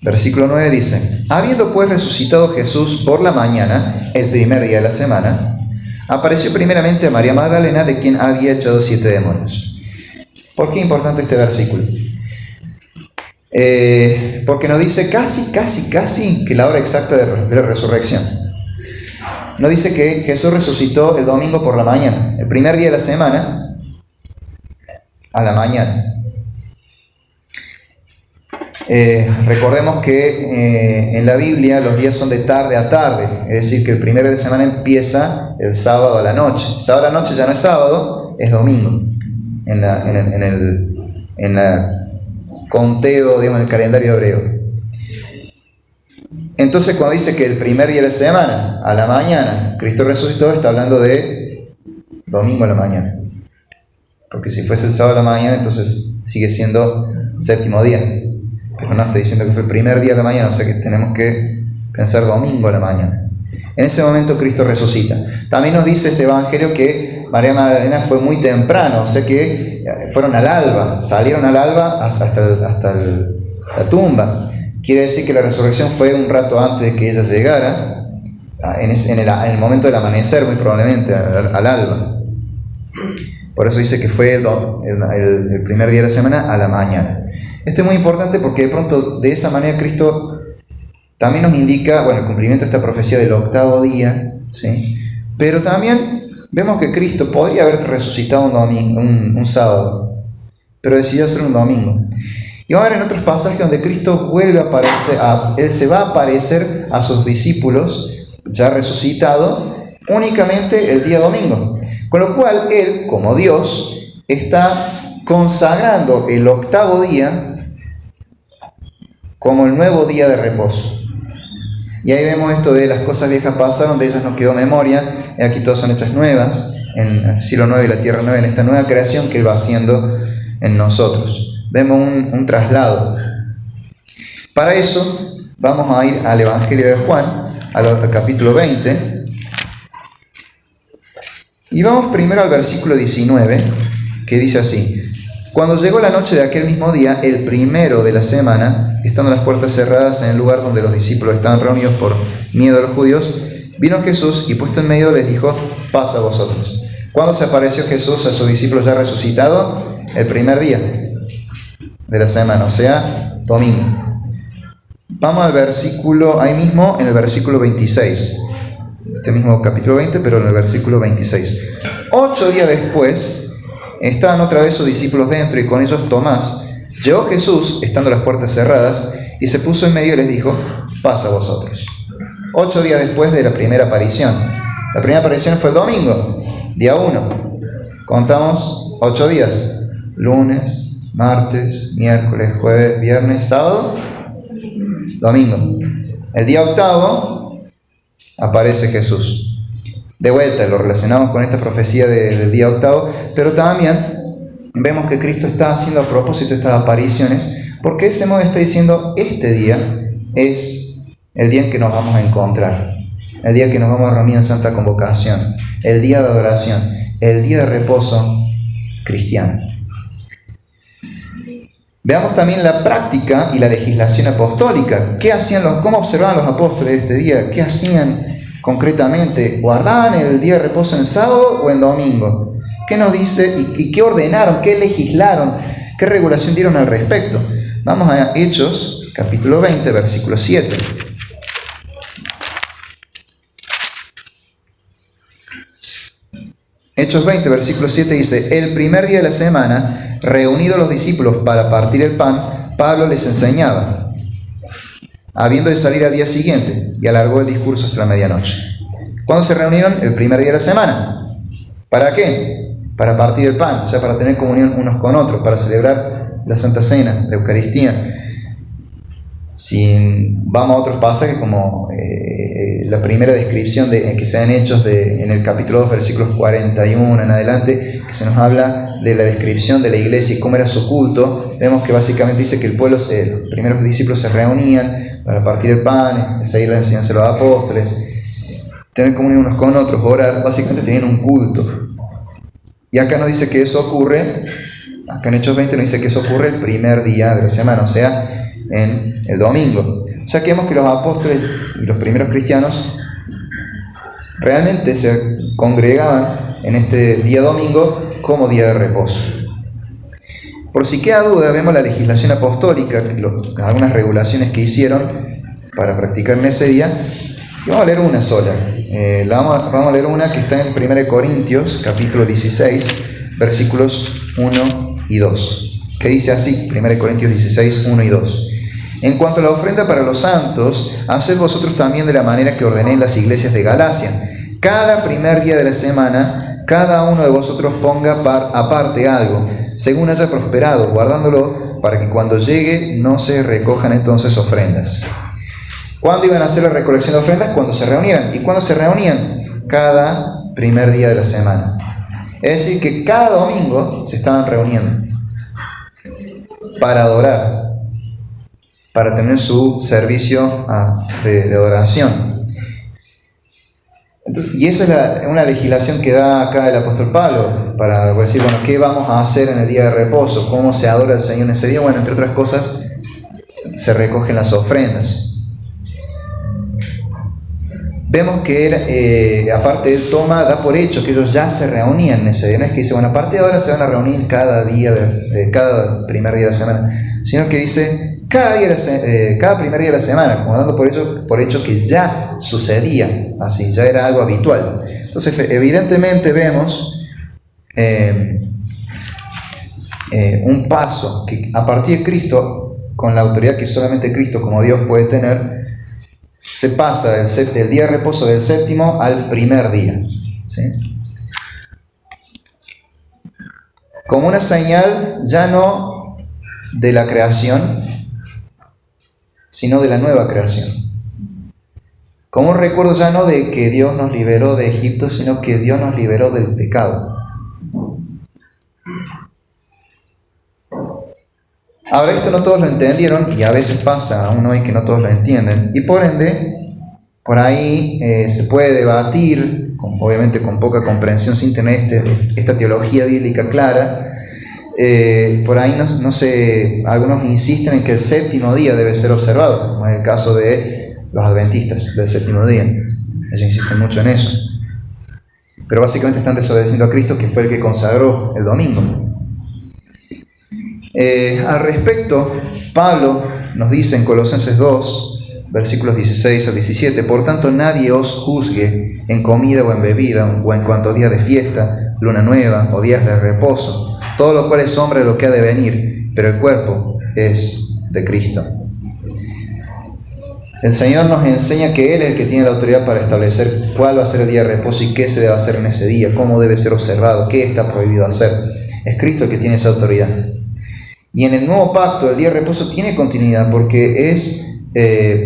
versículo 9 dice: habiendo pues resucitado Jesús por la mañana, el primer día de la semana, apareció primeramente a María Magdalena, de quien había echado 7 demonios. ¿Por qué es importante este versículo? Porque nos dice casi que la hora exacta de la resurrección. Nos dice que Jesús resucitó el domingo por la mañana, el primer día de la semana, a la mañana. Recordemos que en la Biblia los días son de tarde a tarde, es decir, que el primer día de semana empieza el sábado a la noche. El sábado a la noche ya no es sábado, es domingo. En el conteo, digamos, en el calendario hebreo. Entonces, cuando dice que el primer día de la semana, a la mañana, Cristo resucitó, está hablando de domingo a la mañana. Porque si fuese el sábado a la mañana, entonces sigue siendo séptimo día. Pero no está diciendo que fue el primer día de la mañana, o sea que tenemos que pensar domingo a la mañana. En ese momento Cristo resucita. También nos dice este evangelio que María Magdalena fue muy temprano, o sea que fueron al alba, salieron al alba hasta la tumba. Quiere decir que la resurrección fue un rato antes de que ella llegara, en el momento del amanecer, muy probablemente, al alba. Por eso dice que fue el primer día de la semana a la mañana. Esto es muy importante porque de pronto de esa manera Cristo también nos indica, el cumplimiento de esta profecía del octavo día, ¿sí? Pero también vemos que Cristo podría haber resucitado un sábado, pero decidió hacer un domingo. Y vamos a ver en otros pasajes donde Cristo vuelve a aparecer, Él se va a aparecer a sus discípulos, ya resucitado, únicamente el día domingo. Con lo cual, Él, como Dios, está consagrando el octavo día como el nuevo día de reposo. Y ahí vemos esto de las cosas viejas pasaron, de ellas nos quedó memoria, y aquí todas son hechas nuevas, en el cielo nuevo y la tierra nueva, en esta nueva creación que Él va haciendo en nosotros. Vemos un traslado. Para eso, vamos a ir al Evangelio de Juan, al capítulo 20, y vamos primero al versículo 19, que dice así: cuando llegó la noche de aquel mismo día, el primero de la semana, estando las puertas cerradas en el lugar donde los discípulos estaban reunidos por miedo a los judíos, vino Jesús y puesto en medio les dijo: paz a vosotros. ¿Cuándo se apareció Jesús a sus discípulos ya resucitado? El primer día de la semana, o sea, domingo. Vamos al versículo, ahí mismo en el versículo 26. Este mismo capítulo 20, pero en el versículo 26. 8 días después, estaban otra vez sus discípulos dentro y con ellos Tomás. Llegó Jesús, estando las puertas cerradas, y se puso en medio y les dijo: paz a vosotros. 8 días después de la primera aparición. La primera aparición fue el domingo, día 1. Contamos 8 días. Lunes, martes, miércoles, jueves, viernes, sábado, domingo. El día octavo aparece Jesús. De vuelta, lo relacionamos con esta profecía del día octavo, pero también vemos que Cristo está haciendo a propósito estas apariciones, porque de ese modo está diciendo: este día es el día en que nos vamos a encontrar, el día que nos vamos a reunir en santa convocación, el día de adoración, el día de reposo cristiano. Veamos también la práctica y la legislación apostólica. ¿Cómo observaban los apóstoles este día? ¿Qué hacían concretamente? ¿Guardaban el día de reposo en sábado o en domingo? ¿Qué nos dice y qué ordenaron, qué legislaron, qué regulación dieron al respecto? Vamos a Hechos, capítulo 20, versículo 7. Hechos 20, versículo 7 dice: el primer día de la semana, reunidos los discípulos para partir el pan, Pablo les enseñaba, habiendo de salir al día siguiente, y alargó el discurso hasta la medianoche. ¿Cuándo se reunieron? El primer día de la semana. ¿Para qué? Para partir el pan, o sea, para tener comunión unos con otros, para celebrar la Santa Cena, la Eucaristía. Si vamos a otros pasajes como la primera descripción que se dan hechos en el capítulo 2, versículos 41 en adelante, que se nos habla de la descripción de la iglesia y cómo era su culto, vemos que básicamente dice que el pueblo, los primeros discípulos se reunían para partir el pan, seguir la enseñanza de los apóstoles, tener comunión unos con otros, orar, básicamente tenían un culto. Y acá nos dice que eso ocurre, acá en Hechos 20 nos dice que eso ocurre el primer día de la semana, o sea, en el domingo. O sea que vemos que los apóstoles y los primeros cristianos realmente se congregaban en este día domingo como día de reposo. Por si queda duda, vemos la legislación apostólica, algunas regulaciones que hicieron para practicar en ese día, y vamos a leer una sola. Vamos a leer una que está en 1 Corintios, capítulo 16, versículos 1 y 2, que dice así, 1 Corintios 16, 1 y 2. En cuanto a la ofrenda para los santos, haced vosotros también de la manera que ordené en las iglesias de Galacia. Cada primer día de la semana, cada uno de vosotros ponga aparte algo, según haya prosperado, guardándolo para que cuando llegue no se recojan entonces ofrendas. ¿Cuándo iban a hacer la recolección de ofrendas? Cuando se reunieran. ¿Y cuándo se reunían? Cada primer día de la semana. Es decir, que cada domingo se estaban reuniendo para adorar, para tener su servicio de adoración. Entonces, y esa es una legislación que da acá el apóstol Pablo, para decir, bueno, ¿qué vamos a hacer en el día de reposo? ¿Cómo se adora al Señor en ese día? Bueno, entre otras cosas, se recogen las ofrendas. Vemos que aparte él da por hecho que ellos ya se reunían en ese día. No es que dice, bueno, aparte de ahora se van a reunir cada día, cada primer día de la semana, sino que dice cada primer día de la semana, como dando por hecho que ya sucedía así, ya era algo habitual. Entonces, evidentemente vemos un paso que a partir de Cristo, con la autoridad que solamente Cristo como Dios puede tener, se pasa del día de reposo del séptimo al primer día, ¿sí? Como una señal ya no de la creación, sino de la nueva creación. Como un recuerdo ya no de que Dios nos liberó de Egipto, sino que Dios nos liberó del pecado. Ahora, esto no todos lo entendieron, y a veces pasa aún hoy que no todos lo entienden, y por ende, por ahí se puede debatir, obviamente con poca comprensión, sin tener esta teología bíblica clara. Por ahí algunos insisten en que el séptimo día debe ser observado, como es el caso de los adventistas del séptimo día. Ellos insisten mucho en eso. Pero básicamente están desobedeciendo a Cristo, que fue el que consagró el domingo. Al respecto, Pablo nos dice en Colosenses 2, versículos 16 al 17, por tanto nadie os juzgue en comida o en bebida, o en cuanto a días de fiesta, luna nueva o días de reposo, todo lo cual es sombra de lo que ha de venir, pero el cuerpo es de Cristo. El Señor nos enseña que Él es el que tiene la autoridad para establecer cuál va a ser el día de reposo y qué se debe hacer en ese día, cómo debe ser observado, qué está prohibido hacer. Es Cristo el que tiene esa autoridad. Y en el nuevo pacto, el día de reposo tiene continuidad porque es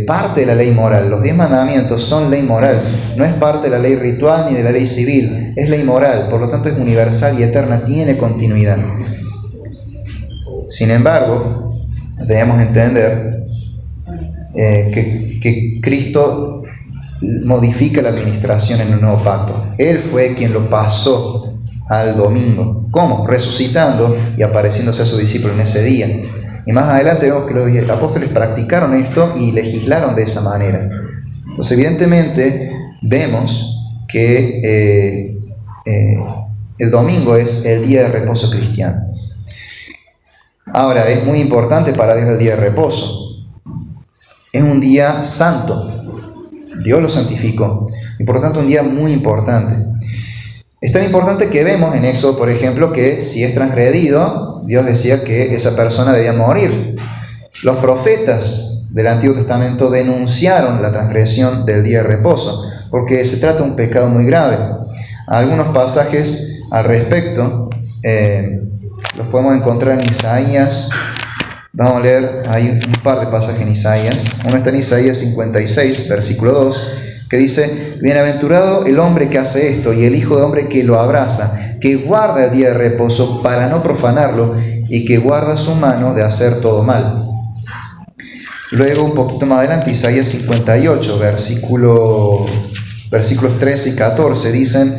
parte de la ley moral. Los 10 mandamientos son ley moral, no es parte de la ley ritual ni de la ley civil, es ley moral, por lo tanto es universal y eterna, tiene continuidad. Sin embargo, debemos entender que Cristo modifica la administración en el nuevo pacto. Él fue quien lo pasó al domingo. ¿Cómo? Resucitando y apareciéndose a sus discípulos en ese día. Y más adelante vemos que los apóstoles practicaron esto y legislaron de esa manera. Entonces, evidentemente, vemos que el domingo es el día de reposo cristiano. Ahora, es muy importante para Dios el día de reposo. Es un día santo. Dios lo santificó. Y por lo tanto, un día muy importante. Es tan importante que vemos en Éxodo, por ejemplo, que si es transgredido, Dios decía que esa persona debía morir. Los profetas del Antiguo Testamento denunciaron la transgresión del día de reposo, porque se trata de un pecado muy grave. Algunos pasajes al respecto los podemos encontrar en Isaías. Vamos a leer, hay un par de pasajes en Isaías. Uno está en Isaías 56, versículo 2, que dice: bienaventurado el hombre que hace esto y el hijo de hombre que lo abraza, que guarda el día de reposo para no profanarlo y que guarda su mano de hacer todo mal. Luego, un poquito más adelante, Isaías 58, versículos 13 y 14, dicen: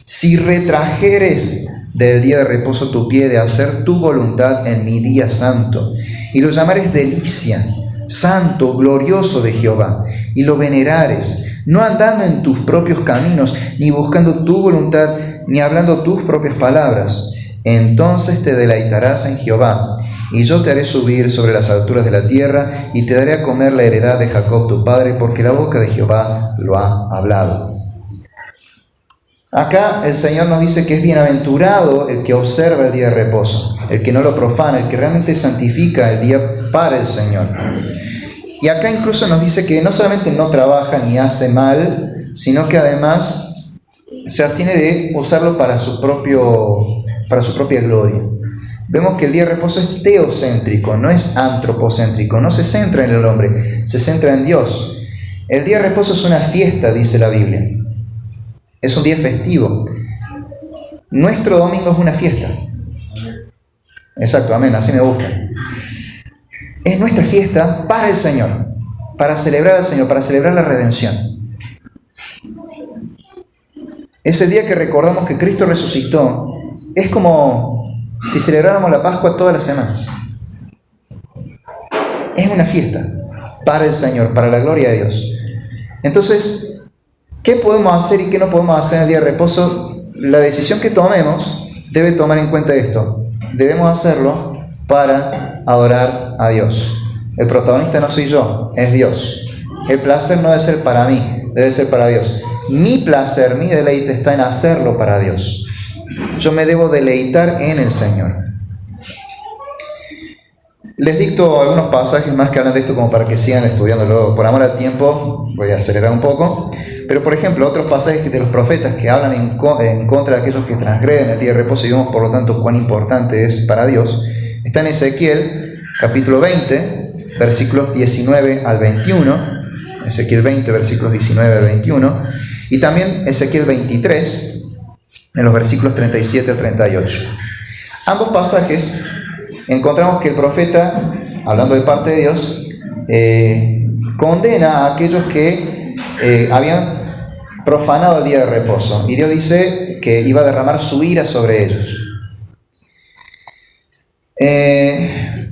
si retrajeres del día de reposo tu pie de hacer tu voluntad en mi día santo, y lo llamares delicia, santo, glorioso de Jehová, y lo venerares, no andando en tus propios caminos, ni buscando tu voluntad, ni hablando tus propias palabras, entonces te deleitarás en Jehová, y yo te haré subir sobre las alturas de la tierra, y te daré a comer la heredad de Jacob tu padre, porque la boca de Jehová lo ha hablado. Acá el Señor nos dice que es bienaventurado el que observa el día de reposo, el que no lo profana, el que realmente santifica el día para el Señor. Y acá incluso nos dice que no solamente no trabaja ni hace mal, sino que además se abstiene de usarlo para su propia gloria. Vemos que el día de reposo es teocéntrico, no es antropocéntrico, no se centra en el hombre, se centra en Dios. El día de reposo es una fiesta, dice la Biblia. Es un día festivo. Nuestro domingo es una fiesta. Exacto, amén, así me gusta. Es nuestra fiesta para el Señor, para celebrar al Señor, para celebrar la redención. Ese día que recordamos que Cristo resucitó, es como si celebráramos la Pascua todas las semanas. Es una fiesta para el Señor, para la gloria de Dios. Entonces, ¿qué podemos hacer y qué no podemos hacer en el día de reposo? La decisión que tomemos debe tomar en cuenta esto. Debemos hacerlo para adorar a Dios. El protagonista no soy yo, es Dios. El placer no debe ser para mí, debe ser para Dios. Mi placer, mi deleite está en hacerlo para Dios. Yo me debo deleitar en el Señor. Les dicto algunos pasajes más que hablan de esto como para que sigan estudiándolo. Por amor al tiempo, voy a acelerar un poco. Pero, por ejemplo, otros pasajes de los profetas que hablan en contra de aquellos que transgreden el día de reposo y vemos, por lo tanto, cuán importante es para Dios, está en Ezequiel, capítulo 20, versículos 19 al 21. Ezequiel 20, versículos 19 al 21. Y también Ezequiel 23, en los versículos 37 al 38. Ambos pasajes encontramos que el profeta, hablando de parte de Dios, condena a aquellos que habían profanado el día de reposo. Y Dios dice que iba a derramar su ira sobre ellos.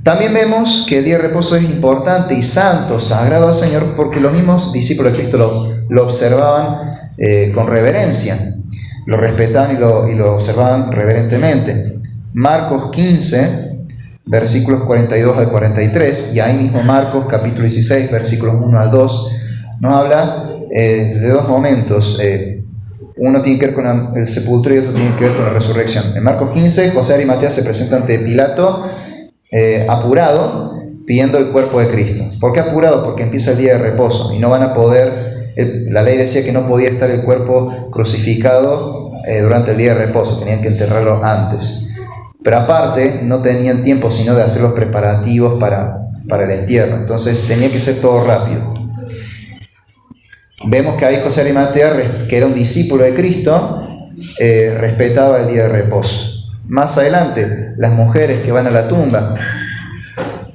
También vemos que el día de reposo es importante y santo, sagrado al Señor, porque los mismos discípulos de Cristo lo observaban con reverencia. Lo respetaban y lo observaban reverentemente. Marcos 15, versículos 42 al 43, y ahí mismo Marcos capítulo 16, versículos 1 al 2, nos habla de dos momentos. Uno tiene que ver con el sepulcro y otro tiene que ver con la resurrección. En Marcos 15, José de Arimatea se presenta ante Pilato apurado, pidiendo el cuerpo de Cristo. ¿Por qué apurado? Porque empieza el día de reposo y no van a poder. La ley decía que no podía estar el cuerpo crucificado durante el día de reposo, tenían que enterrarlo antes. Pero aparte, no tenían tiempo sino de hacer los preparativos para el entierro. Entonces tenía que ser todo rápido. Vemos que ahí José de Arimatea, que era un discípulo de Cristo, respetaba el día de reposo. Más adelante, las mujeres que van a la tumba,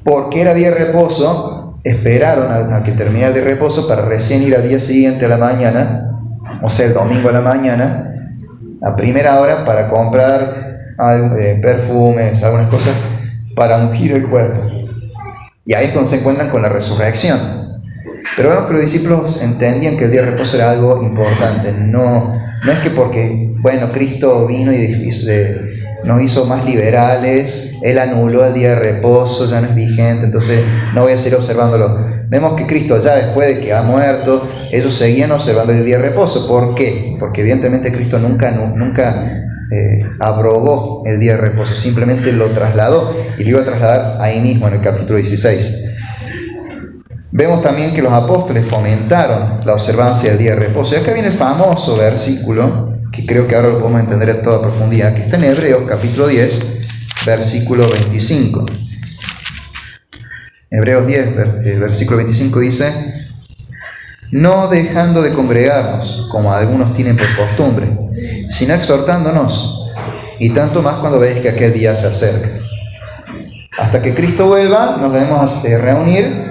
porque era día de reposo, esperaron a que terminara el día de reposo para recién ir al día siguiente a la mañana, o sea, el domingo a la mañana, a primera hora, para comprar perfumes, algunas cosas, para ungir el cuerpo. Y ahí es cuando se encuentran con la resurrección. Pero vemos que los discípulos entendían que el día de reposo era algo importante. No es que porque, Cristo vino y nos hizo más liberales, Él anuló el día de reposo, ya no es vigente, entonces no voy a seguir observándolo. Vemos que Cristo ya después de que ha muerto, ellos seguían observando el día de reposo. ¿Por qué? Porque evidentemente Cristo nunca abrogó el día de reposo, simplemente lo trasladó y lo iba a trasladar ahí mismo en el capítulo 16. Vemos también que los apóstoles fomentaron la observancia del día de reposo. Y acá viene el famoso versículo, que creo que ahora lo podemos entender en toda profundidad, que está en Hebreos capítulo 10, versículo 25. Hebreos 10, versículo 25 dice: no dejando de congregarnos, como algunos tienen por costumbre, sino exhortándonos, y tanto más cuando veis que aquel día se acerca. Hasta que Cristo vuelva, nos debemos reunir,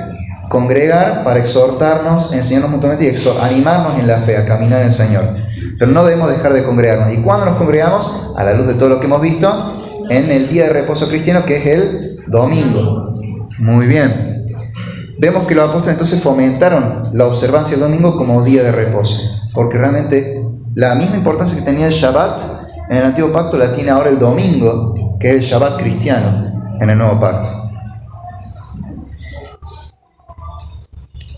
congregar para exhortarnos, enseñarnos mutuamente y animarnos en la fe, a caminar en el Señor. Pero no debemos dejar de congregarnos. ¿Y cuándo nos congregamos? A la luz de todo lo que hemos visto, en el día de reposo cristiano, que es el domingo. Muy bien. Vemos que los apóstoles entonces fomentaron la observancia del domingo como día de reposo, porque realmente la misma importancia que tenía el Shabbat en el Antiguo Pacto la tiene ahora el domingo, que es el Shabbat cristiano en el Nuevo Pacto.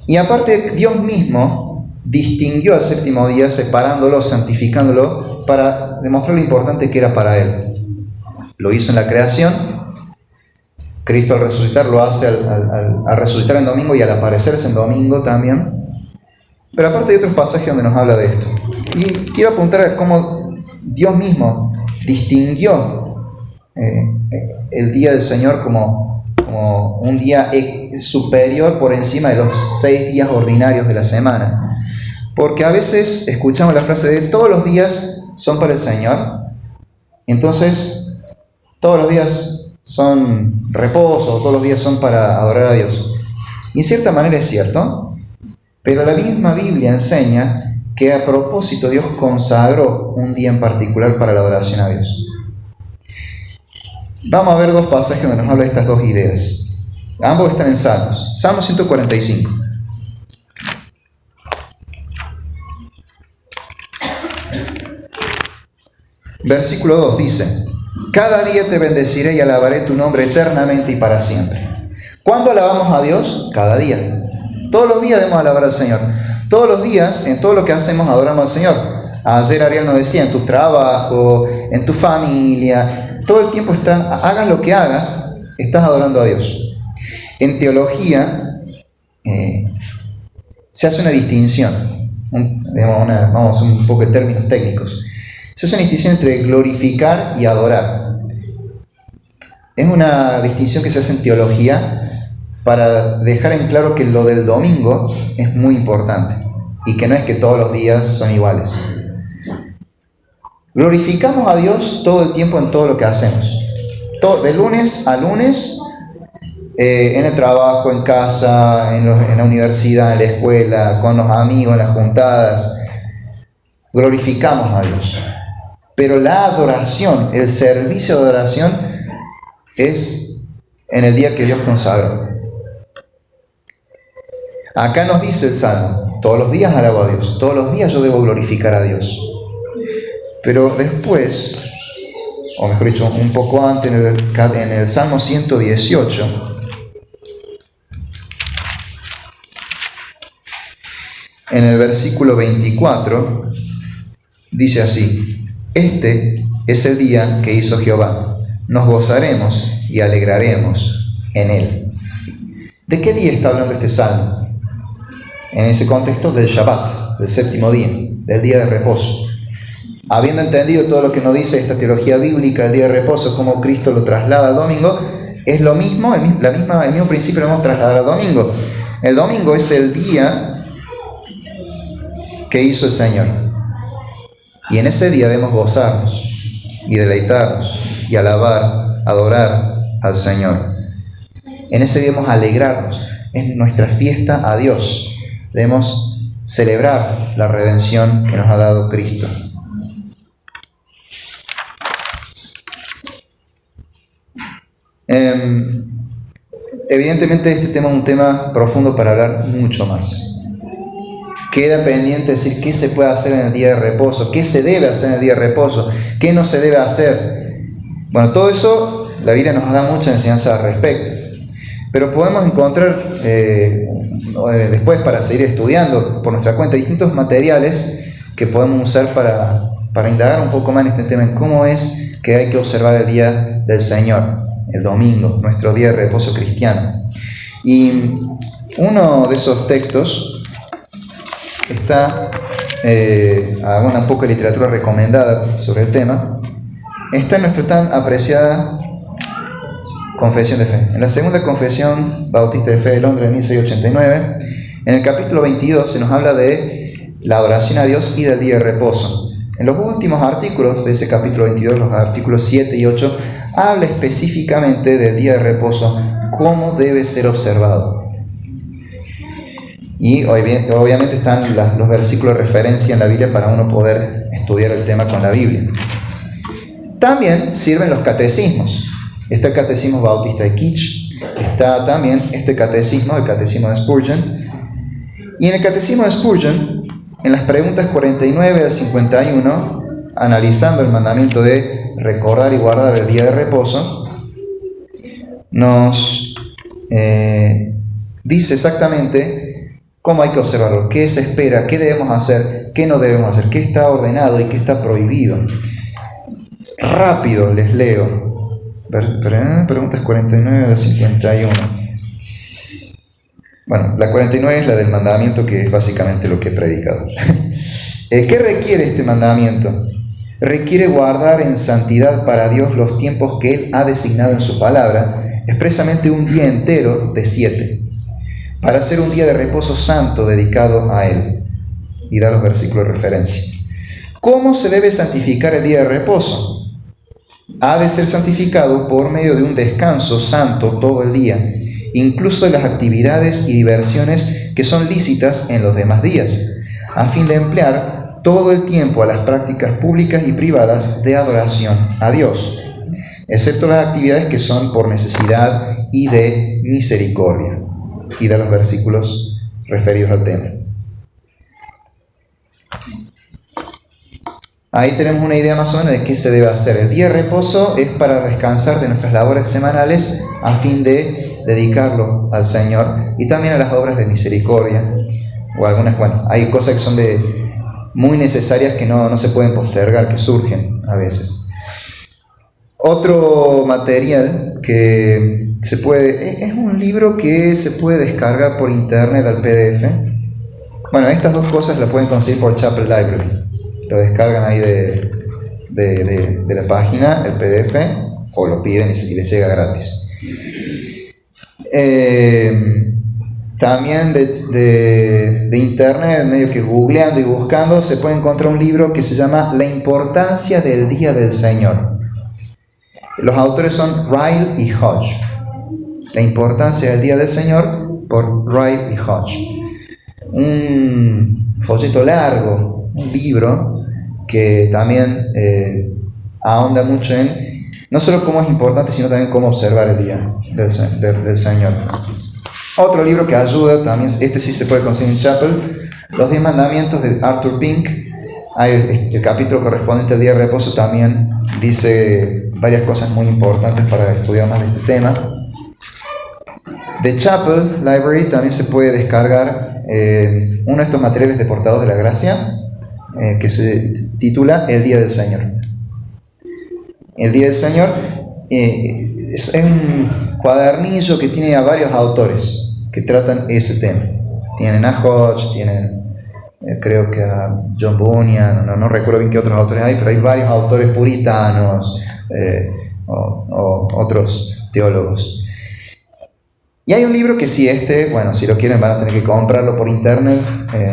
Y aparte, Dios mismo distinguió al séptimo día, separándolo, santificándolo, para demostrar lo importante que era para Él. Lo hizo en la creación. Cristo al resucitar lo hace al resucitar en domingo y al aparecerse en domingo también. Pero aparte hay otros pasajes donde nos habla de esto. Y quiero apuntar a cómo Dios mismo distinguió el día del Señor como un día superior por encima de los 6 días ordinarios de la semana. Porque a veces escuchamos la frase de todos los días son para el Señor. Entonces, todos los días son reposo, todos los días son para adorar a Dios. Y en cierta manera es cierto, pero la misma Biblia enseña que a propósito Dios consagró un día en particular para la adoración a Dios. Vamos a ver 2 pasajes donde nos habla de estas 2 ideas. Ambos están en Salmos. Salmo 145. Versículo 2 dice: cada día te bendeciré y alabaré tu nombre eternamente y para siempre. ¿Cuándo alabamos a Dios? Cada día. Todos los días debemos alabar al Señor. Todos los días, en todo lo que hacemos, adoramos al Señor. Ayer Ariel nos decía, en tu trabajo, en tu familia, todo el tiempo hagas lo que hagas, estás adorando a Dios. En teología se hace una distinción. Vamos a un poco de términos técnicos. Se hace una distinción entre glorificar y adorar. Es una distinción que se hace en teología para dejar en claro que lo del domingo es muy importante y que no es que todos los días son iguales. Glorificamos a Dios todo el tiempo en todo lo que hacemos. De lunes a lunes, en el trabajo, en casa, en la universidad, en la escuela, con los amigos, en las juntadas. Glorificamos a Dios. Pero la adoración, el servicio de adoración, es en el día que Dios consagró. Acá nos dice el Salmo: todos los días alabo a Dios, todos los días yo debo glorificar a Dios. Pero después, o mejor dicho, un poco antes, en el Salmo 118, en el versículo 24, dice así: este es el día que hizo Jehová, nos gozaremos y alegraremos en él. ¿De qué día está hablando este salmo? En ese contexto del Shabbat, del séptimo día, del día de reposo. Habiendo entendido todo lo que nos dice esta teología bíblica del día de reposo, cómo Cristo lo traslada al domingo, es lo mismo, el mismo principio lo vamos a trasladar al domingo. El domingo es el día que hizo el Señor. Y en ese día debemos gozarnos y deleitarnos y alabar, adorar al Señor. En ese día debemos alegrarnos. Es nuestra fiesta a Dios. Debemos celebrar la redención que nos ha dado Cristo. Evidentemente este tema es un tema profundo para hablar mucho más. Queda pendiente decir qué se puede hacer en el día de reposo, qué se debe hacer en el día de reposo, qué no se debe hacer. Bueno, todo eso la Biblia nos da mucha enseñanza al respecto. Pero podemos encontrar después, para seguir estudiando por nuestra cuenta, distintos materiales que podemos usar para indagar un poco más en este tema, en cómo es que hay que observar el día del Señor, el domingo, nuestro día de reposo cristiano. Y uno de esos textos está, una poca literatura recomendada sobre el tema, está en nuestra tan apreciada confesión de fe. En la segunda confesión bautista de fe de Londres de 1689, en el capítulo 22 se nos habla de la adoración a Dios y del día de reposo. En los últimos artículos de ese capítulo 22, los artículos 7 y 8, habla específicamente del día de reposo, cómo debe ser observado. Y obviamente están los versículos de referencia en la Biblia para uno poder estudiar el tema con la Biblia. También sirven los catecismos. Está el catecismo bautista de Kitch, está también este catecismo, el catecismo de Spurgeon. Y en el catecismo de Spurgeon, en las preguntas 49 al 51, analizando el mandamiento de recordar y guardar el día de reposo, nos dice exactamente cómo hay que observarlo, qué se espera, qué debemos hacer, qué no debemos hacer, qué está ordenado y qué está prohibido. Rápido les leo. Preguntas 49 al 51. Bueno, la 49 es la del mandamiento, que es básicamente lo que he predicado. ¿Qué requiere este mandamiento? Requiere guardar en santidad para Dios los tiempos que Él ha designado en su palabra, expresamente un día entero de 7, para hacer un día de reposo santo dedicado a Él. Y da los versículos de referencia. ¿Cómo se debe santificar el día de reposo? Ha de ser santificado por medio de un descanso santo todo el día, incluso de las actividades y diversiones que son lícitas en los demás días, a fin de emplear todo el tiempo a las prácticas públicas y privadas de adoración a Dios, excepto las actividades que son por necesidad y de misericordia. Y da los versículos referidos al tema. Ahí tenemos una idea más o menos de qué se debe hacer. El día de reposo es para descansar de nuestras labores semanales a fin de dedicarlo al Señor y también a las obras de misericordia. O algunas, bueno, hay cosas que son muy necesarias que no se pueden postergar, que surgen a veces. Otro material que se puede, es un libro que se puede descargar por internet al PDF. Bueno, estas dos cosas las pueden conseguir por Chapel Library. Lo descargan ahí de la página, el PDF, o lo piden y les llega gratis. También de internet, medio que googleando y buscando, se puede encontrar un libro que se llama La importancia del Día del Señor. Los autores son Ryle y Hodge. La importancia del Día del Señor, por Ryle y Hodge. Un folleto largo, un libro que también ahonda mucho en no solo cómo es importante, sino también cómo observar el Día del Señor. Otro libro que ayuda también, este sí se puede conseguir en Chapel, Los 10 Mandamientos de Arthur Pink. El capítulo correspondiente al día de reposo también dice varias cosas muy importantes para estudiar más de este tema. De Chapel Library también se puede descargar uno de estos materiales de Portadores de la Gracia, que se titula El Día del Señor. El Día del Señor es un cuadernillo que tiene a varios autores que tratan ese tema. Tienen a Hodge, tienen creo que a John Bunyan, no recuerdo bien qué otros autores hay, pero hay varios autores puritanos o otros teólogos. Y hay un libro que sí, bueno, si lo quieren van a tener que comprarlo por internet,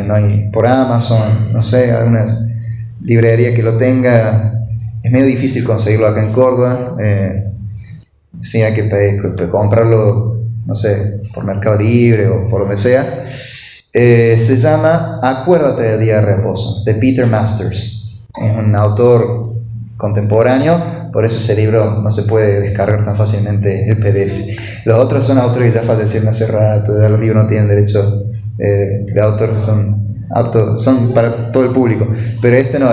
no hay por Amazon, no sé, alguna librería que lo tenga. Es medio difícil conseguirlo acá en Córdoba. Sí, hay que comprarlo, no sé, por Mercado Libre o por donde sea. Se llama Acuérdate del Día de Reposo, de Peter Masters. Es un autor contemporáneo, por eso ese libro no se puede descargar tan fácilmente el PDF. Los otros son autores que ya fallecieron hace rato, ya los libros no tienen derecho de autor, son para todo el público, pero no,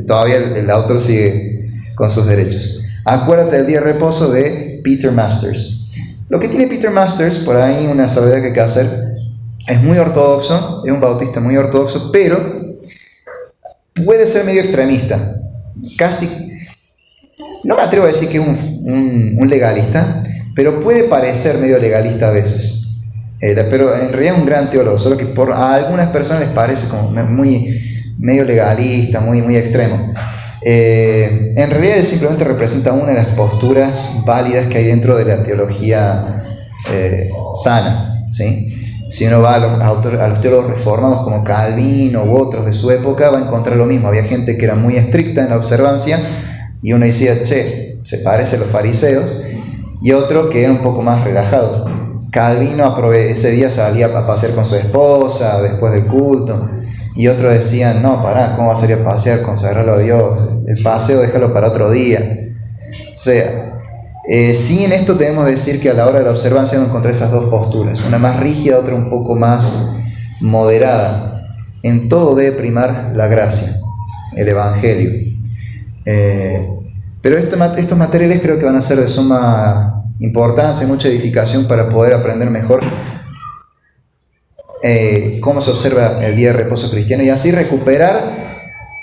todavía el autor sigue con sus derechos. Acuérdate del Día de Reposo de Peter Masters. Lo que tiene Peter Masters, por ahí una salvedad que hay que hacer, es muy ortodoxo, es un bautista muy ortodoxo, pero puede ser medio extremista. Casi, no me atrevo a decir que es un legalista, pero puede parecer medio legalista a veces. Pero en realidad es un gran teólogo, solo que a algunas personas les parece como medio legalista, muy extremo. En realidad él simplemente representa una de las posturas válidas que hay dentro de la teología sana, ¿sí? Si uno va a los teólogos reformados como Calvino u otros de su época, va a encontrar lo mismo. Había gente que era muy estricta en la observancia y uno decía, che, se parece a los fariseos, y otro que era un poco más relajado. Calvino ese día salía a pasear con su esposa después del culto, y otros decían, no, pará, ¿cómo va a salir a pasear? Consagrarlo a Dios, el paseo déjalo para otro día. O sea, sí, en esto debemos decir que a la hora de la observancia vamos a encontrar esas dos posturas, una más rígida, otra un poco más moderada. En todo debe primar la gracia, el Evangelio. Pero estos materiales creo que van a ser de suma importancia y mucha edificación para poder aprender mejor cómo se observa el día de reposo cristiano y así recuperar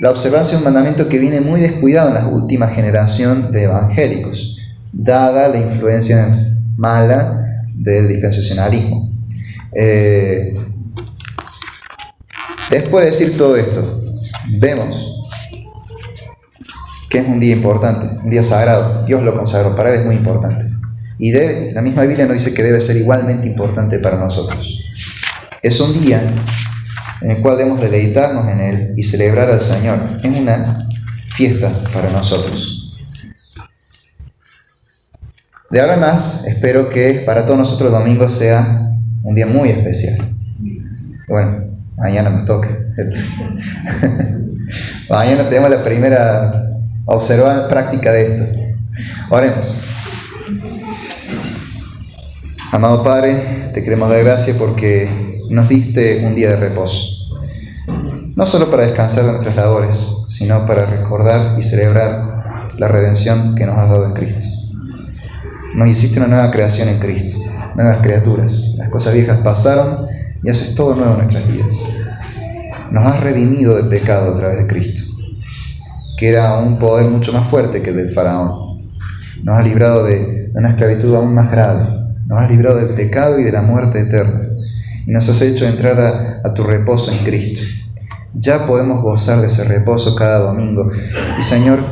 la observancia de un mandamiento que viene muy descuidado en la última generación de evangélicos, dada la influencia mala del dispensacionalismo. Después de decir todo esto, vemos que es un día importante, un día sagrado. Dios lo consagró, para Él es muy importante. Y la misma Biblia nos dice que debe ser igualmente importante para nosotros. Es un día en el cual debemos deleitarnos en Él y celebrar al Señor. Es una fiesta para nosotros. De ahora en más, espero que para todos nosotros el domingo sea un día muy especial. Bueno, mañana nos toca. Mañana tenemos la primera observada práctica de esto. Oremos. Amado Padre, te queremos dar gracias porque nos diste un día de reposo. No solo para descansar de nuestras labores, sino para recordar y celebrar la redención que nos has dado en Cristo. Nos hiciste una nueva creación en Cristo, nuevas criaturas. Las cosas viejas pasaron y haces todo nuevo en nuestras vidas. Nos has redimido del pecado a través de Cristo, que era un poder mucho más fuerte que el del faraón. Nos has librado de una esclavitud aún más grave. Nos has librado del pecado y de la muerte eterna. Y nos has hecho entrar a tu reposo en Cristo. Ya podemos gozar de ese reposo cada domingo. Y Señor,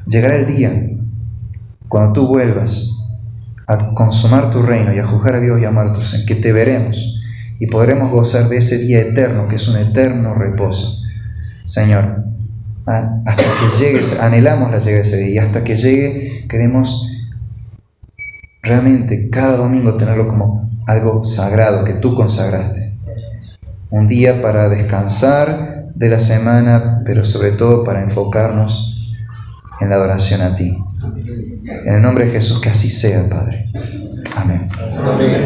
llegará el día cuando tú vuelvas a consumar tu reino y a juzgar a vivos y a muertos, en que te veremos y podremos gozar de ese día eterno, que es un eterno reposo. Señor, hasta que llegues, anhelamos la llegada de ese día, y hasta que llegue queremos realmente cada domingo tenerlo como algo sagrado que tú consagraste. Un día para descansar de la semana, pero sobre todo para enfocarnos en la adoración a ti. En el nombre de Jesús, que así sea, Padre. Amén. Amén.